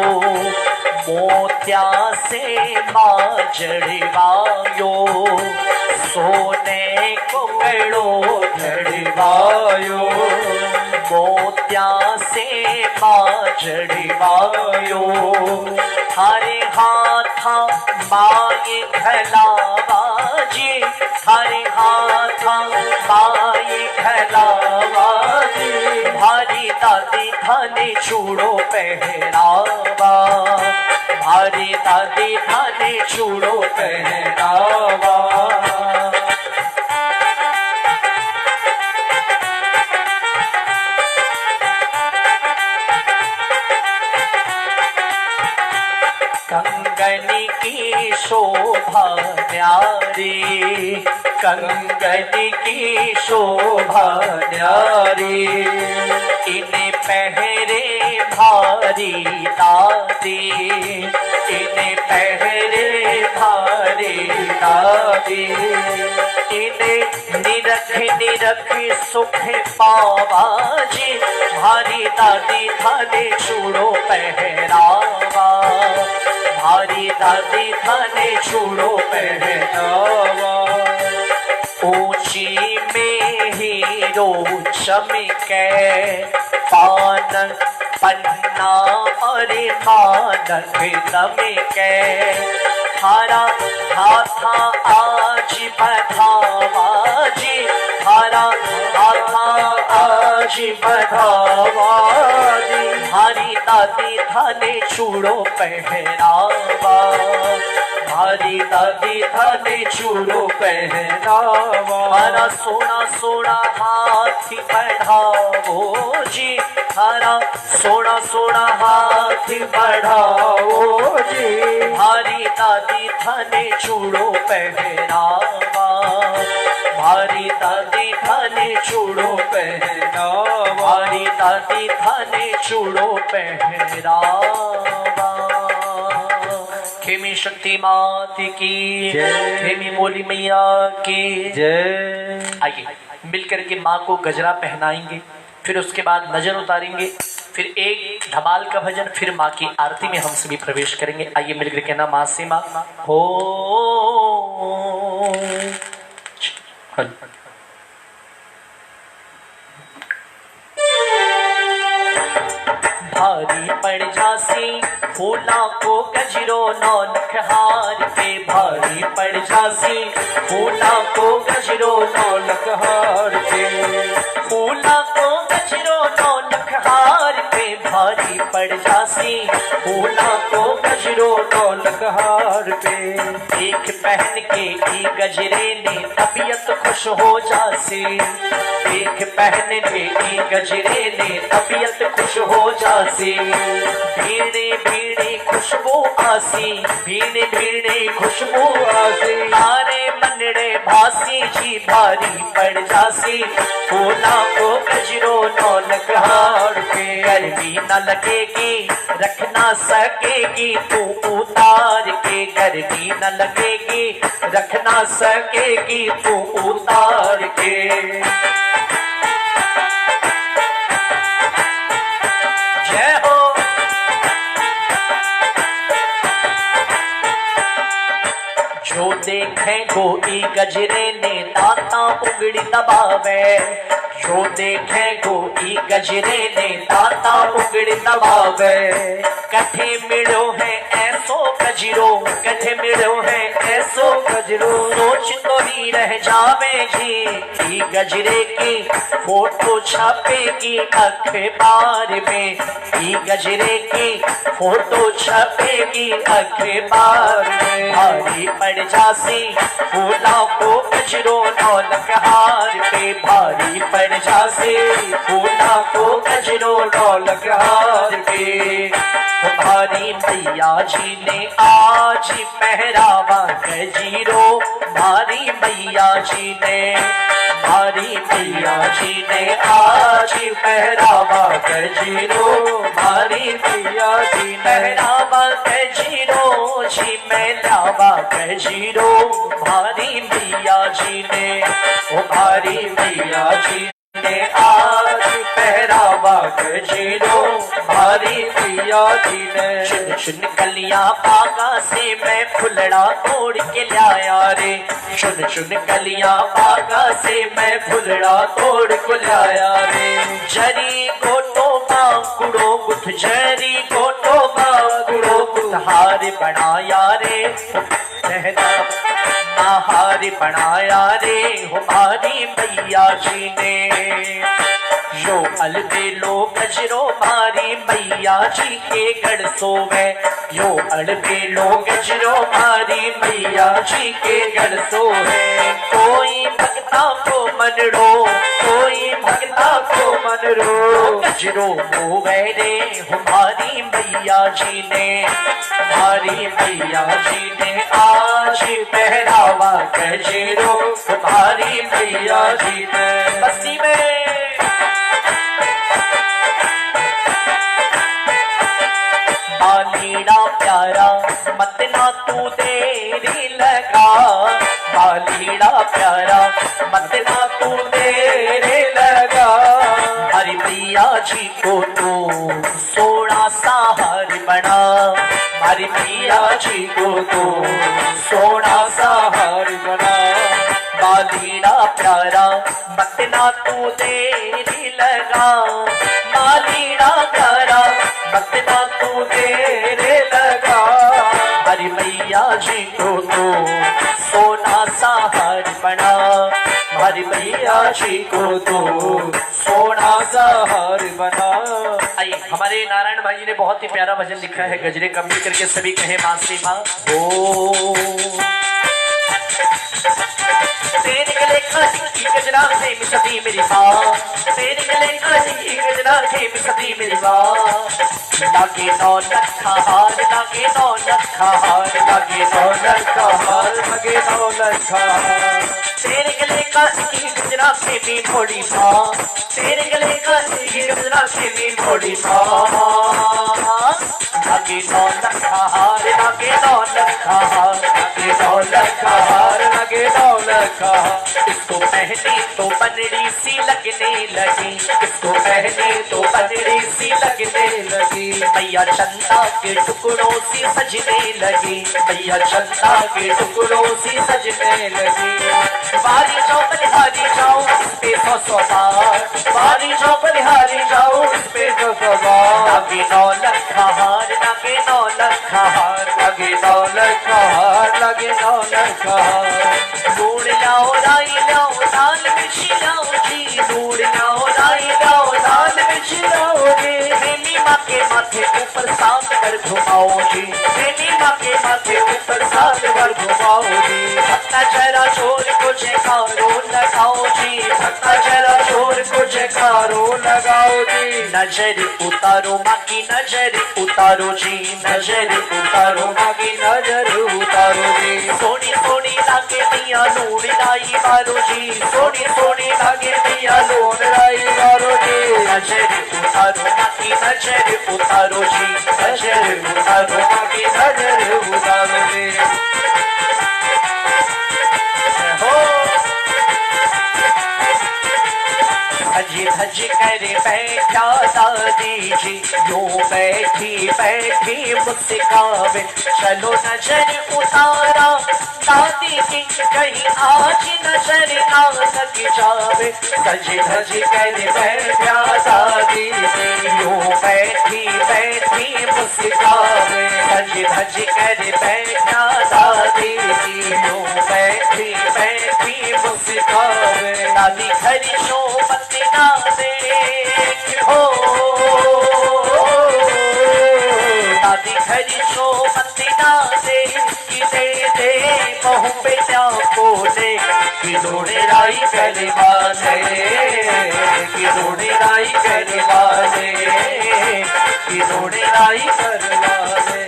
मोत्या से माँ जड़वायो। सोने को खड़ो खड़वायो, मोत्या से माँ जड़वायो। थारे हाथा माए घलावा जी, थारे हाथा माए घलावा जी। भारी दादी थाने चूड़ो पहरावा, भारी दादी थाने चूड़ो पहरावा। कंगन की शोभा न्यारी, कंगन की शोभा न्यारी। इन्हें पहरे भारी दादी, इन्हें पहरे भारी दादी। इन्हें निरख निरख सुख पावा जी, भारी दादी थाने चूड़ो पहरावा, भारी दादी थाने चूड़ो पहरावा। ऊंची में हीरो चमके, पान पन्ना और मानक दमके। थारा हाथा आज बधावा जी, थारा हाथा आज बधावा जी। भारी दादी थाने चूड़ो पहरावा, भारी दादी थाने चूड़ो पहरावा। थारा सोना सोना हाथ बढ़ावो जी, थारा सोना सोना हाथ बढ़ावो जी। भारी दादी थाने चूड़ो पहरावा, भारी दादी थाने चूड़ो पहरावा, भारी दादी थाने चूड़ो पहरावा। खेमी शक्ति माती की जय, खेमी मोली मैया की जय। आइए मिलकर के माँ को गजरा पहनाएंगे, फिर उसके बाद नजर उतारेंगे, फिर एक धमाल का भजन, फिर माँ की आरती में हम सभी प्रवेश करेंगे। आइए मिलकर कहना माँ से माँ हो। भारी पड़ जासी फूला को गजरो नौलख हार के भारी पड़ जासी फूला को गजरो नौलख हार के फूला को गजरो नौलख हार के भारी पड़ जासी फूला को गजरो नौलख हार पे एक पहन के ई गजरे ने तबीयत खुश हो जासी एक पहन के ई गजरे ने तबीयत खुश हो जासी भीड़े भीड़े खुशबू आसी भीड़े भीड़े खुशबू आसी तारे मनड़े भासी जी भारी पड़ जासी फूला को गजरो नौलख हार के गर्मी न लगेगी रख ना सकेगी तू उतार के गर्मी न लगेगी रख ना सकेगी तू उतार के जय हो जो देखे गोई गजरे ने दाता उंगली दबावे जो देखे गोई गजरे ने दाता उंगली दबावे कठे मिलो है ऐसो गजरो कठे मिलो है ऐसो गजरो सोच तो ही रह जावे जी ई गजरे की फोटो छपेगी अखबार में ई गजरे की फोटो छपेगी अखबार में भारी पड़ जासी फूला को गजरो नौलख हार पे भारी पड़ जासी फूला को गजरो नौलख हार पे भारी मैया जी ने आज पहरावा गजीरो भारी मैया जी ने भारी मैया जी ने आज पहरावा गजीरो भारी मैया जी पहरावा गजीरो जी मैलावा गजीरो भारी मैया जी ने ओ भारी मैया जी ने आज पहरावा गजीरो भारी मैया जी ने चुन चुन कलियां बागा से मैं फुलड़ा तोड़ के लाया रे चुन चुन कलियां बागा से मैं फुलड़ा तोड़ को लाया रे जरी गोटो बांकुड़ो गुथ जरी गोटो बांकुड़ो गुथ हार बनाया रे हार बनाया रे हमारी मैया जी ने यो अलबेलो गजरो मारी मैया जी के गढ़ सोवे यो अलबेलो गजरो मारी मैया जी के गढ़ सोवे कोई भक्ता को मनड़ो कोई भक्ता को मनड़ो गजरो मोवे रे हमारी मैया जी ने हमारी मैया जी ने आज पहरावा गजरो हमारी मैया जी ने बस्ती में बालीड़ा प्यारा मत ना तू देरी लगा बालीड़ा प्यारा मत ना तू देरी लगा हरी मैया जी को तू सोना सा हार बना हरी मैया जी को तू सोना सा हार बना बालीड़ा प्यारा मत ना तू देरी लगा बालीड़ा प्यारा मत ना तू देरी लगा हरी मैया जी को तू सोना सा हार बना हरी मैया जी को तू सोना सा हार बना। आइए हमारे नारायण भाई जी ने बहुत ही प्यारा भजन लिखा है गजरे का मिल करके सभी कहे माँ श्री माँ ओ तेरे गले की गजरा से मिसती मेरी माँ तेरे गले की गजरा से मिसती मेरी माँ लागे नौ लखा हार लागे नौ लखा हार लागे नौ लखा हार लागे नौ लखा तेरे गले का गजरा से भी थोड़ी माँ तेरे गले का गजरा से भी थोड़ी माँ लागे 9 लखा हार, लागे 9 लखा हार, लागे 9 लखा हार, लागे 9 लखा हार। इसको पहनी तो बनड़ी सी लगने लगी, इसको पहनी तो बनड़ी सी लगने लगी। मैया चंदा के टुकड़ों सी सजने लगी, मैया चंदा के टुकड़ों सी सजने लगी। बारी जाओ बलिहारी जाओ इस पे 100 बार, बारी जाओ बलिहारी जाओ इस पे 100 बार। लागे 9 लखा हार, लागे 9 लखा हार, लागे 9 लखा हार, लागे 9 लखा हार। लूण लाओ राई लाओ लाल मिर्ची लाओ जी, लूण लाओ राई लाओ लाल मिर्ची लाओ जी। हेमी माँ के माथे ऊपर साथ कर घुमाओ जी, हेमी माँ के माथे ऊपर साथ कर घुमाओ जी। भक्ता जरा चोर को जयकारो लगाओ जी, भक्ता जरा चोर को जयकारो लगाओ जी। नजर उतारो माँ की नजर उतारो जी, नजर उतारो माँ की नजर उतारो जी। सोनी सोनी लागे मैया लूण लाई बारो जी, सोनी सोनी लागे मैया लूण लाई बारो जी। नजर उतारो माँ की नजर उतारो जी, नजर उतारो माँ की नजर उतारो जी। धज धज कर बैठा दादी जी, यूं बैठी बैठी मुस्कावे। चलो नजर उतारा दादी की कहीं आज नजर ना लग जावे। धज धज कर बैठा दादी जी, यूं बैठी बैठी मुस्कावे। धज धज कर बैठा दादी जी, यूं बैठी बैठी मुस्कावे। दादी खरी शोभत ना देख हो, दादी खरी शोभत ना देख कि दे दे बहू बेटा को दे। कि लोड़े राई करवाने, कि लोड़े राई करवाने, कि लोड़े राई करवाने।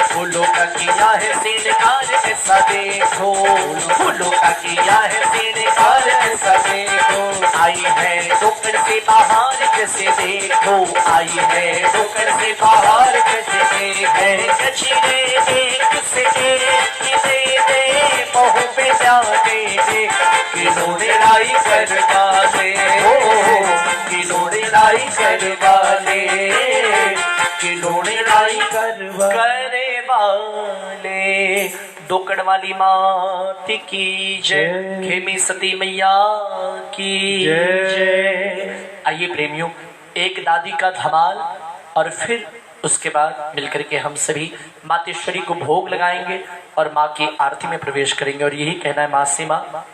फूलों का किया है श्रृंगार ऐसा देखो, फूलों का किया है श्रृंगार ऐसा देखो। आई है डोकर से बाहर कैसे देखो, आई है डोकर से बाहर कैसे है। गजरे एक से एक दे दे बहु पे जाने दे। किलोड़े लाई करवाने, किलोड़े लाई करवाने, किलोड़े लाई करवाने वाले। दोकड़ वाली मात की जय, खेमी सती मैया की जय। आइए प्रेमियों, एक दादी का धमाल और फिर उसके बाद मिलकर के हम सभी मातेश्वरी को भोग लगाएंगे और माँ की आरती में प्रवेश करेंगे। और यही कहना है माँ से, माँ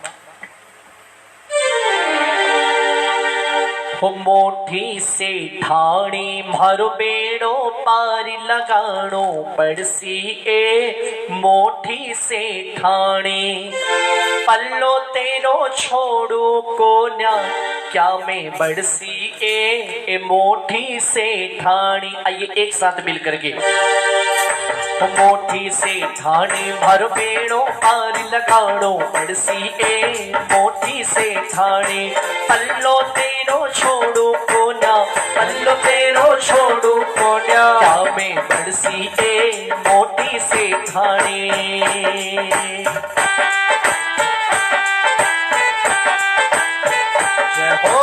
मोठी से ठाणी मारो बेड़ो पार लगाणो पड़सी ए। मोठी से ठाणी पल्लो तेरो छोड़ू को न्या क्या मैं बड़सी ए। मोठी से ठाणी, आइए एक साथ मिल करके। मोठी से ठाणी भर बेड़ो पार लगाड़ो पड़सी ए। मोठी से ठाणी पल्लो तेरो छोड़ू कोन्या, पल्लो तेरो छोड़ू कोन्या क्या मैं बड़सी ए। मोठी से ठाणी जय हो।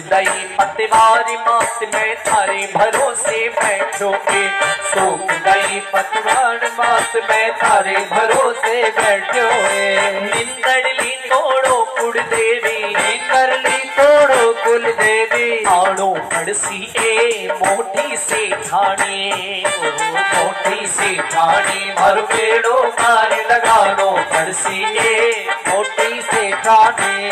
दही पतवारी मात में थारे भरोसे बैठोगे। सोप दही पतवार मात में थारे भरोसे बैठोगे। निंदड़ली तोड़ो कुल देवी, निंदड़ली तोड़ो कुल देवी। आड़ो पड़सी ए मोटी से ठाणी, मोटी से ठाणी भर पेड़ो मार लगाड़ो पड़सी ए। मोटी से ठाणी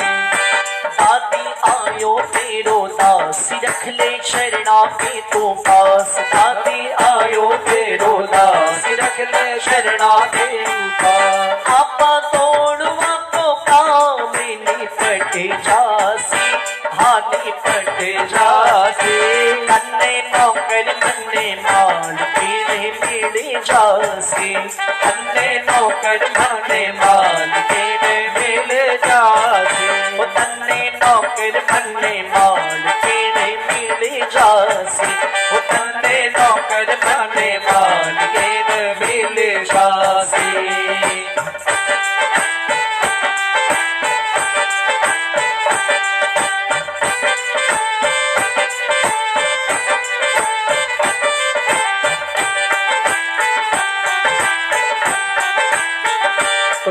दादी आयो तेरो दास रख ले शरणा के तो पास। दादी आयो तेरो दास रख ले शरणा के पास। आपा तोड़वा को काम निपट जासी, हाँ निपट जासी। कन्ने नौकर मन्ने माल पीने मिल जासी। कन्ने नौकर मन्ने माल पीने मिल जासी। तन्ने नौकर बनने मालकिन मिल जासी, वो तन्ने नौकर बनने मालकिन मिल जासी।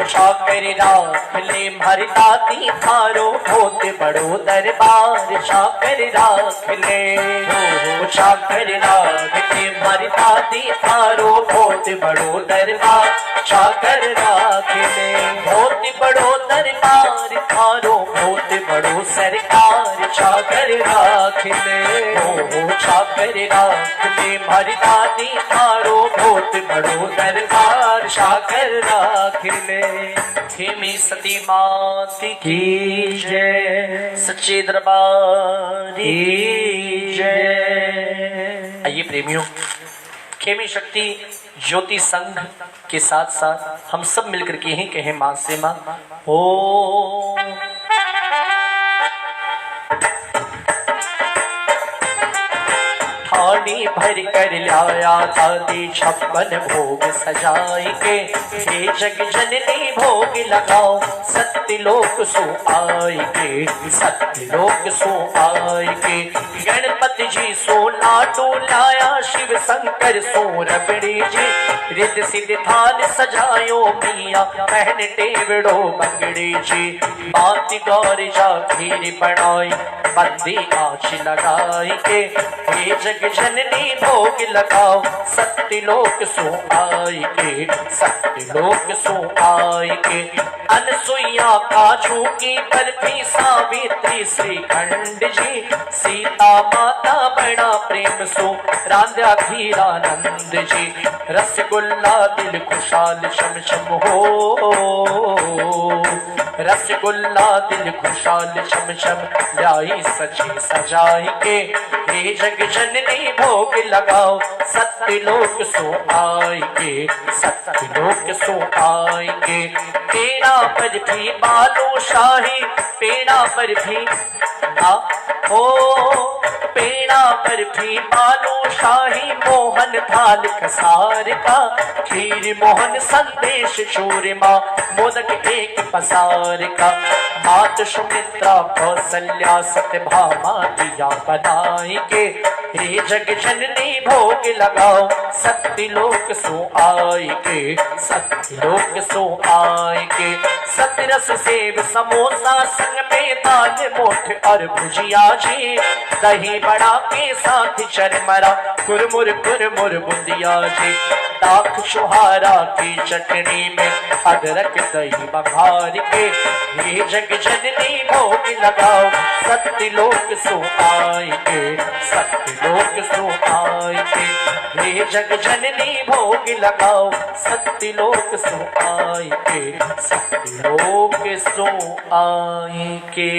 चाकर राख ले मारी दादी थारो बहुत बड़ो दरबार, चाकर राख ले, चाकर राख ले मारी दादी थारो बहुत बड़ो दरबार, चाकर राख ले, बहुत बड़ो दरबार थारो बहुत बड़ो सरकार, चाकर राख ले, चाकर राख ले मारी दादी थारो बहुत बड़ो दरबार, चाकर राख ले। खेमी सती मात की जय, सच्चे दरबार की जय। आइए प्रेमियों, खेमी शक्ति ज्योति संघ के साथ साथ हम सब मिलकर के ही कहें मां से मां ओ। थाली भर कर लाया दादी 56 भोग सजाई के, हे जग जननी भोग लगाओ सत्य लोक सो आई के, सत्य लोक सो आई के। गणपति जी सो लाडो लाया, शिव शंकर सो रबड़ी जी, रिद सिद्ध थाल सजायो मिया पहन टेवड़ो बंगड़ी जी। बात गौर जा खीर बनाई बंदी आँच लगाई के, हे जग जननी भोग लगाओ सत्य लोक सो आई के, सत्य लोक सो आई के। अनसुईया काजू की बर्फी सावित्री श्रीखंड जी, सीता माता बड़ा प्रेम सो रांधा धीरानंद जी। रसगुल्ला दिल खुशाल शम शम हो, रसगुल्ला दिल खुशाल शम शम लाई सची सजाई के, हे जग जननी भोग लगाओ सत्य लोक सो आई के, सत्य लोक सो आई के। पेड़ा बर्फी बालो शाही, पेड़ा बर्फी ओ पेड़ा बर्फी बालो शाही, मोहन थाल कसार का, खीर मोहन संदेश चूरमा मोदक एक पसार का। मात सुमित्रा कौशल्या सत्यभामा दिया बनाई के, हे जग जननी भोग लगाओ सत्य लोक सो आई के, सत्य लोक सो आई के। सतरस सेव समोसा संग में दाल मोठ और भुजिया जी, दही बड़ा के साथ चरमरा कुरमुर कुरमुर बुंदिया जी। दाख छुहारा की चटनी में अदरक दही बघार के, हे जग जननी भोग लगाओ सत्य लोक सो आई के, सत्य लोक सो आई के। हे जग जननी भोग लगाओ सत्य लोक सो आई के, सत्य लोक सो आई के।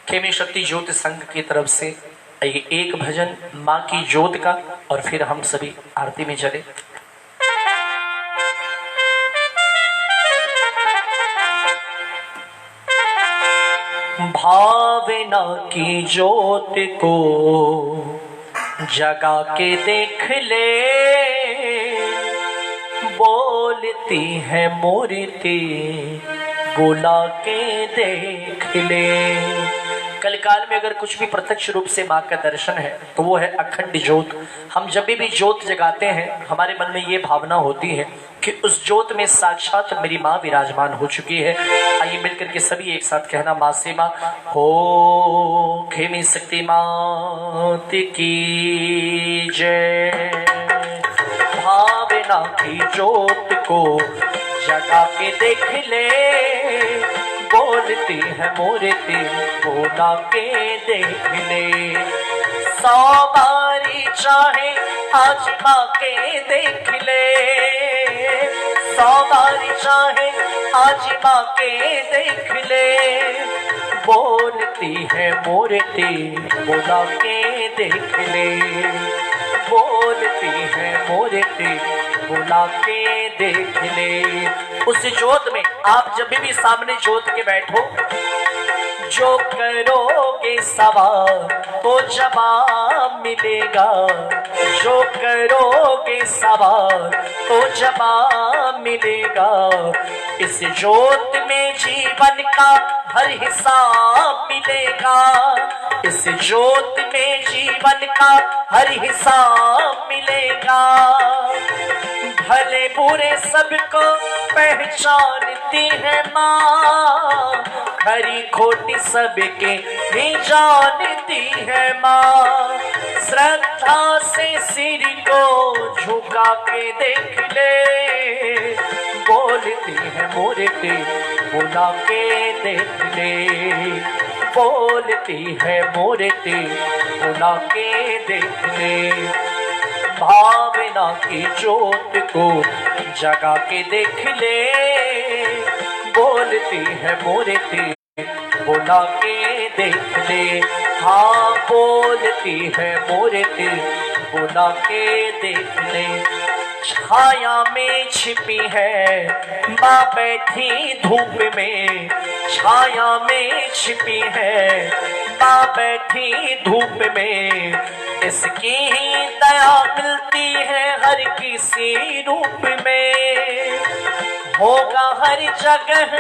खेमी शक्ति ज्योति संघ की तरफ से आइए एक भजन माँ की ज्योत का, और फिर हम सभी आरती में चले। भावना की ज्योत को जगा के देख ले, बोलती है मूर्ति बुला के देख ले। कलिकाल में अगर कुछ भी प्रत्यक्ष रूप से माँ का दर्शन है तो वो है अखंड ज्योत। हम जब भी ज्योत जगाते हैं हमारे मन में ये भावना होती है कि उस ज्योत में साक्षात मेरी माँ विराजमान हो चुकी है। आइए मिलकर के सभी एक साथ कहना माँ से माँ हो। खेमी शक्ति मात की जय। भावना की ज्योत को जगा के देख ले, बोलती है मूर्ति बोला के देख ले। 100 बारी चाहे आजमा के देख ले, 100 बारी चाहे आजमा के देख ले। बोलती है मूर्ति बोला के देख ले, बोलती है मूर्ति बुला के देख ले। उस ज्योत में आप जब भी सामने ज्योत के बैठो, जो करोगे सवाल तो जवाब मिलेगा, जो करोगे सवाल तो जवाब मिलेगा। इस जोत में जीवन का हर हिसाब मिलेगा, इस जोत में जीवन का हर हिसाब मिलेगा। भले बुरे सबको पहचानती है माँ, खरी खोटी सबके भी जानती है माँ। श्रद्धा से सिर को झुका के देख ले, बोलती है मूर्ति बुला के देख ले, बोलती है मूर्ति बुला के देख ले। भावना की जोत को जगा के देख ले, बोलती है मूर्ति बुला के देख ले। हाँ बोलती है मूर्ति बुला के देख ले। छाया में छिपी है माँ बैठी धूप में, छाया में छिपी है माँ बैठी धूप में। इसकी ही दया मिलती है हर किसी रूप में, होगा हर जगह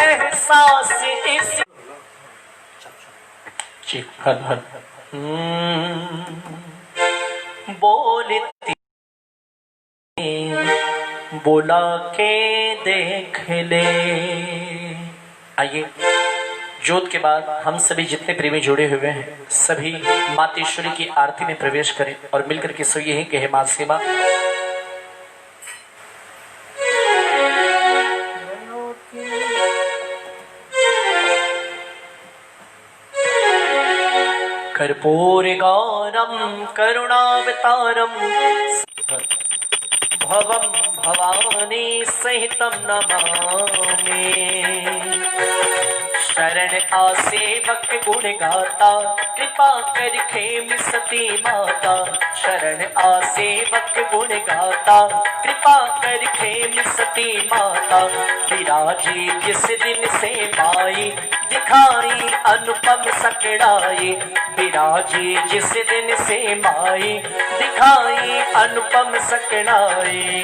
एहसास इस बोलती बुला के देख ले। आइए जोत के बाद हम सभी जितने प्रेमी जुड़े हुए हैं सभी मातेश्वरी की आरती में प्रवेश करें और मिलकर के सो यही कहे मां से मां कर्पूर गौरम करुणावतारम भवम भवानी सहितम नमामि। शरण आसेवक गुण गाता कृपा कर खेम सती माता, शरण आसेवक गुण गाता कृपा कर खेम सती माता। विराजी जिस दिन से माई दिखाई अनुपम सकड़ाई, विराजी जिस दिन से माई दिखाई अनुपम सकड़ाई।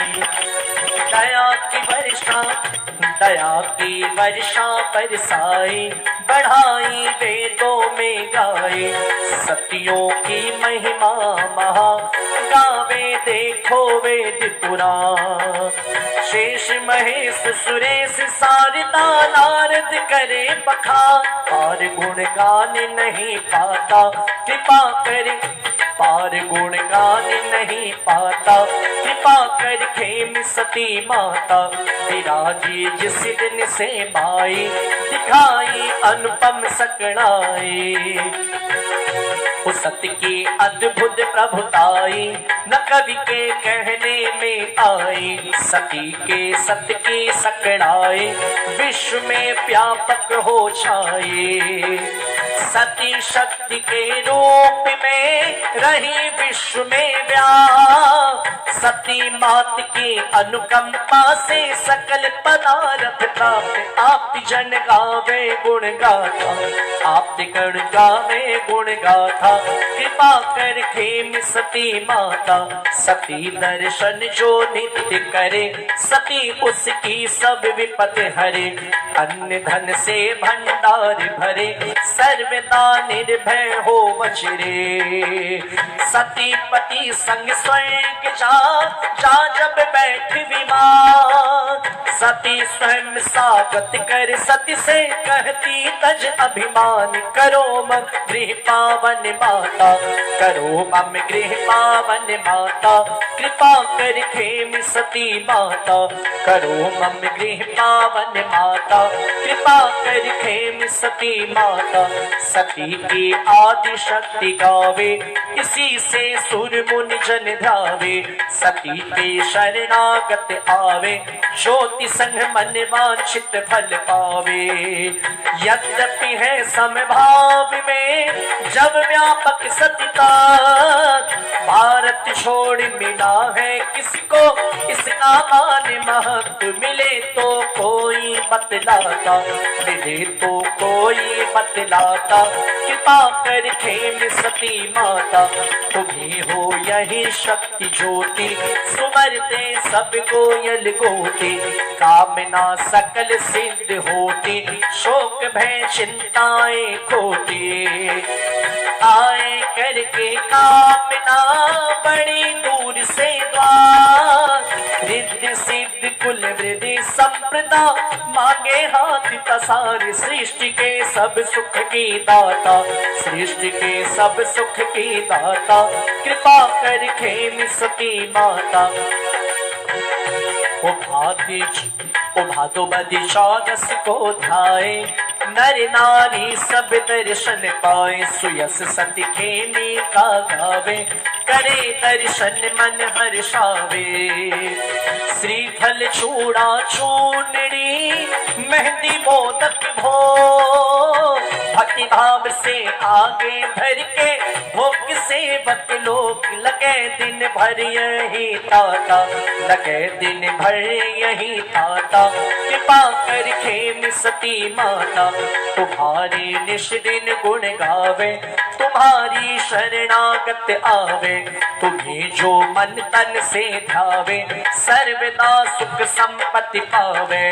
दया की वर्षा बरसाई, बढ़ाई वेदों में गाए। सतियों की महिमा महा गावे देखो वेद पुराण। शेष महेश सुरेश सारदा नारद करे बखान, पार गुण गान नहीं पाता कृपा करे, पार गुण गान नहीं पाता कृपा कर खेम सती माता। विराजी जिस दिन से माई दिखाई अनुपम सकड़ाई। उस सत्य की अद्भुत प्रभुताई न कवि के कहने में आई। सती के सत्य की सकड़ाई विश्व में व्यापक हो छाए। सती शक्ति के रूप में रही विश्व में व्याप। सती मात की अनुकंपा से सकल पदार्थ प्राप्त। आप जन गावे गुण गाथा, आप गण गावे गुण गाथा। कृपा कर खेम सती माता, सती दर्शन जो नित्य करे। सती उसकी सब विपत हरे, अन्न धन से भंडार भरे। सर्वदा निर्भय हो वचरे। सती पति संग स्वर्ग जा जब बैठ विमान। सती स्वयं स्वागत कर सती से कहती तज अभिमान। करो मम गृह पावन माता, करो मम गृह पावन माता। कृपा कर खेम सती माता, करो मम गृह पावन माता। कृपा कर खेम सती माता। सती की आदि शक्ति गावे, इसी से सुर मुनि जन ध्यावे। सती पे शरणागत आवे, ज्योति संग मन वांछित फल पावे। यद्यपि है समभाव में जब व्यापक सत्ता, भारत छोड़ मिला है किसको इसका मान महत्व। मिले तो कोई बतलाता, मिले तो कोई बतलाता, कृपा कर खेम सती माता। तुम्ही हो यही शक्ति ज्योति, सुमरते सब गोयल गोते। कामना सकल सिद्ध होती, शोक भय चिंताएं खोती। आए करके कामना बड़ी दूर से द्वार, रिद्धि सिद्ध कुल वृद्धि संप्रदा, मांगे हाथ पसार। सृष्टि के सब सुख की दाता, सृष्टि के सब सुख की दाता, कृपा कर खेम सती माता। ओ भादो बदी चौदस को ध्याए, नर नारी सब दर्शन पाए। सुयस सती खेमी का गावे, करे दर्शन मन हर्षावे। श्रीफल चूड़ा चूनड़ी मेहंदी मोदक भोग, भक्ति भाव से आगे भर के भोग सेवक लोग। लगे दिन भर यही ताता, लगे दिन भर यही ताता, कृपा कर खेम सती माता। तुम्हारी निश दिन गुण गावे, तुम्हारी शरणागत आवे। तुम्हें जो मन तन से ध्यावे, सर्वदा सुख संपत्ति पावे।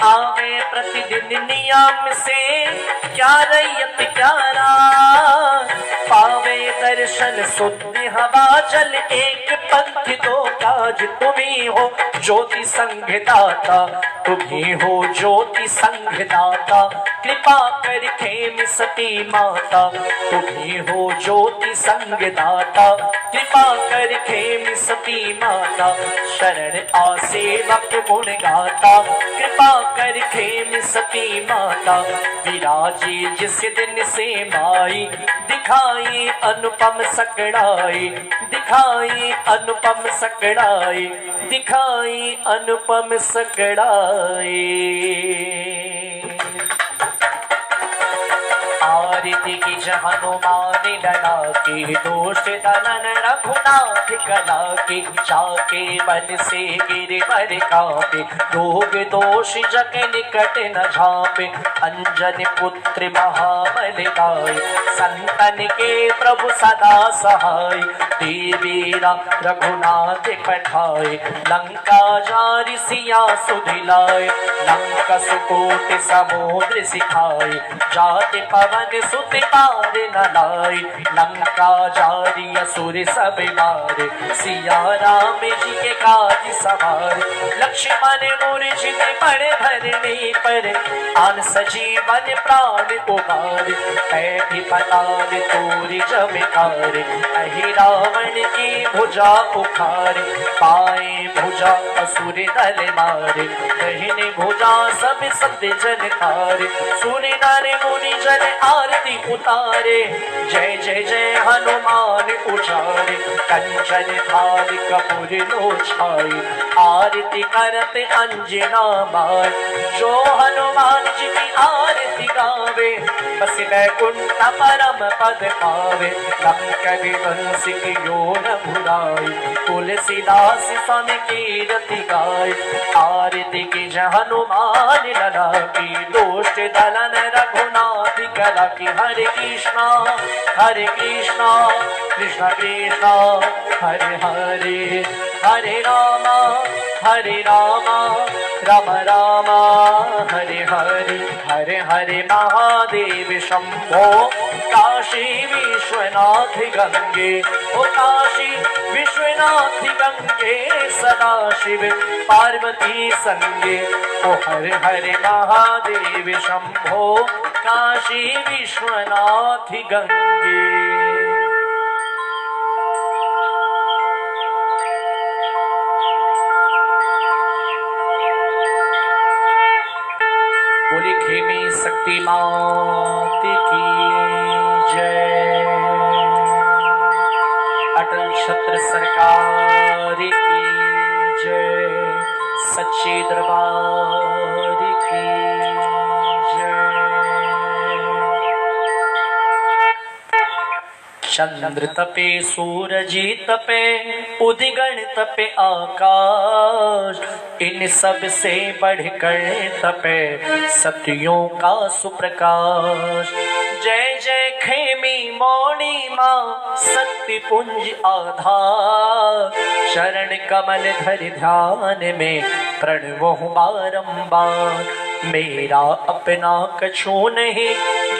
आवे प्रतिदिन नियम से, क्या रैयत क्या राज, पावे दर्शन शुद्ध हवा जल। एक पंथ दो काज, तुम्ही हो ज्योति संघ दाता, तुम्ही हो ज्योति संघ दाता। कृपा कर खेम सती माता, तुम्ही हो ज्योति संघ दाता। कृपा कर खेम सती माता, शरण आ सेवक गुण गाता। कृपा कर खेम सती माता, विराजी जिस दिन से माई। दिखाई अनुपम सकड़ाई, दिखाई अनुपम सकड़ाई, दिखाई अनुपम सकड़ाई। आरती की हनुमान लला की, दोष दलन रघुनाथ कला की। जाके बन से गिरवर कापे, रोग दोष जग निकट न झापे। अंजन पुत्र महाबल गाय, संतन के प्रभु सदा सहाय। देवीरा रघुनाथ पठाए, लंका जारि सिया सुधिलाए। लंका सुकोट समुद्र सिखाए, जाति पवन सुत पार न लाए। लंका जारी असुर सब मारे, सिया राम जी के काज सवारे। लक्ष्मण मूर्छित पड़े धरनी पर, आन सजीवन प्राण उबारे। ऐ पताल तोरि जमिकार, अहि रावण की भुजा उखारे। पाए भुजा असुर दल मारे, दहिने भुजा सब सत्य जन खारे। सुनि नर मुनि जन आरती उतारे, जय जय जय हनुमान उचारे। कंचन थाल कपूर लो छाई, आरती करत अंजना मार। जो हनुमान जी की आरती गावे, बस बैकुंठ परम पद पावे। लंका विध्वंस की योन भुलाए, तुलसीदास स्वामी की रति गाय। आरती की हनुमान लला की, दोष दलन रघुनाथ कला की। हरे कृष्णा कृष्ण कृष्ण हरे हरे। हरे रामा राम राम हरे हरे। हरे हरे महादेव शंभो, काशी विश्वनाथ गंगे। ओ काशी विश्वनाथ गंगे, सदा शिव पार्वती संगे। ओ हरे हरे महादेव शंभो, काशी विश्वनाथ गंगे। बोली खेमी शक्ति मात की जय। अटल छत्र सरकार की जय। सच्चे दरबार की चंद्र तपे सूरज तपे उदिगण तपे आकाश, इन सब से बढ़कर तपे सतियों का सुप्रकाश। जय जय खेमी मौनी माँ सत्य पुंज आधार, शरण कमल धर ध्यान में प्रणव बारंबार। मेरा अपना कछु नहीं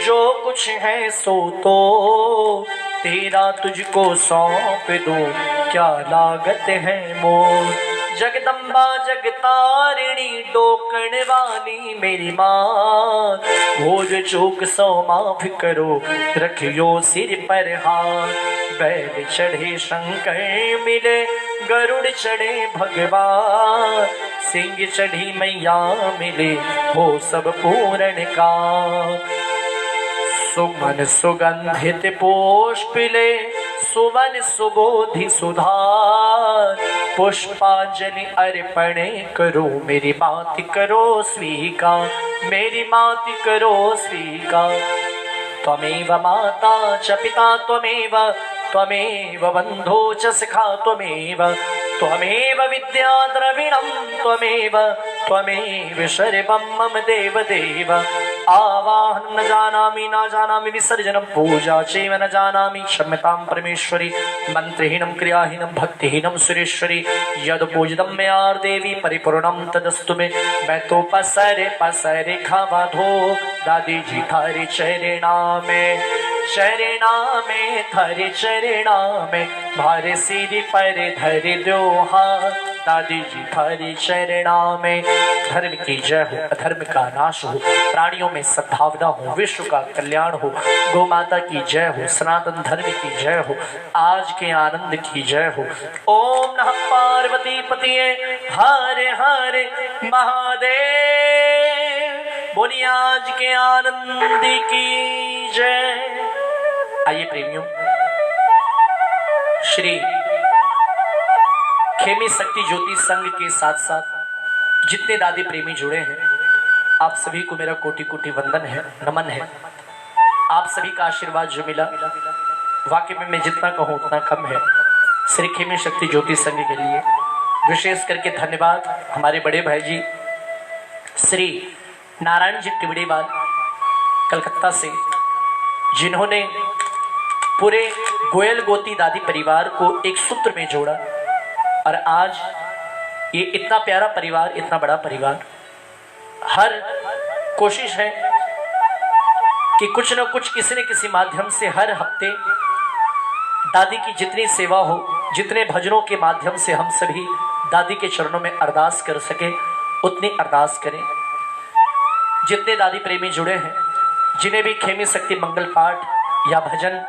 जो कुछ है सो तो तेरा तुझको सौंप दूं, क्या लागत है मोर। जगदम्बा जगतारिणी डोकण वाली मेरी माँ, भोज चूक सो माफ करो रखियो सिर पर हाथ। बैल चढ़े शंकर मिले गरुड़ चढ़े भगवान, सिंह चढ़ी मैया मिले हो सब पूर्ण का। सुमन सुगंधित पुष्प ले सुमन सुबोधि सुधार, पुष्पांजलि अर्पण करो मेरी माति करो स्वीकार, मेरी माति करो स्वीकार। त्वमेव माता च पिता त्वमेव, त्वमेव बन्धो च सखा त्वमेव, त्वमेव विद्या द्रविणं त्वमेव, त्वमेव सर्वं मम देव देव। आवाहनं न जानामि न जानामि विसर्जनं पूजा चैव न जानामि, क्षम्यतां परमेश्वरी। मंत्रहीनं क्रियाहीनं भक्तिहीनं सुरेश्वरी, यद् पूजितं मया देवी परिपूर्णं तदस्तु मे। मैं तो पसरे खावा धो दादी जी थारे चरणा में, चरणा में थारे चरणा में, भारे सिर पर धर दो हाथ दादी जी थारे चरणा में। धर्म की जय हो, अधर्म का नाश हो, प्राणियों में सद्भावना हो, विश्व का कल्याण हो। गौ माता की जय हो, सनातन धर्म की जय हो, आज के आनंद की जय हो। ओम नमः पार्वती पतिये हरे हरे महादेव। बोलिए आज के आनंद की जय। आइए प्रेमियों, श्री खेमी शक्ति ज्योति संघ के साथ साथ जितने दादी प्रेमी जुड़े हैं, आप सभी को मेरा कोटि कोटि वंदन है, नमन है। आप सभी का आशीर्वाद जो मिला, वाकई में मैं जितना कहूँ उतना कम है। श्री खेमी शक्ति ज्योति संघ के लिए विशेष करके धन्यवाद हमारे बड़े भाई जी श्री नारायण जी टिबड़ीवाल कलकत्ता से, जिन्होंने पूरे गोयल गोती दादी परिवार को एक सूत्र में जोड़ा और आज ये इतना प्यारा परिवार, इतना बड़ा परिवार। हर कोशिश है कि कुछ न कुछ किसी न किसी माध्यम से हर हफ्ते दादी की जितनी सेवा हो, जितने भजनों के माध्यम से हम सभी दादी के चरणों में अरदास कर सके उतनी अरदास करें। जितने दादी प्रेमी जुड़े हैं, जिन्हें भी खेमी शक्ति मंगल पाठ या भजन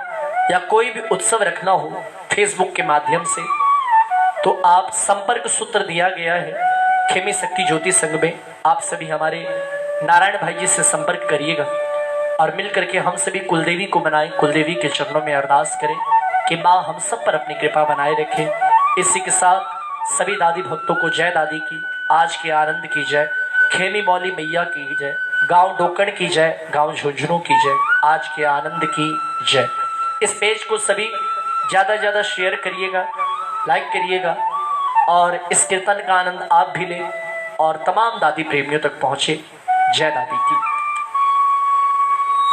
या कोई भी उत्सव रखना हो फेसबुक के माध्यम से, तो आप संपर्क सूत्र दिया गया है खेमी शक्ति ज्योति संघ में। आप सभी हमारे नारायण भाई जी से संपर्क करिएगा और मिल करके हम सभी कुलदेवी को मनाएं, कुलदेवी के चरणों में अरदास करें कि माँ हम सब पर अपनी कृपा बनाए रखें। इसी के साथ सभी दादी भक्तों को जय दादी की, आज के आनंद की जय, खेमी मौली मैया की जय, गांव डोकण की जय, गांव झुंझुनू की जय, आज के आनंद की जय। इस पेज को सभी ज़्यादा से ज़्यादा शेयर करिएगा, लाइक करिएगा और इस कीर्तन का आनंद आप भी लें और तमाम दादी प्रेमियों तक पहुँचे। जय दादी की।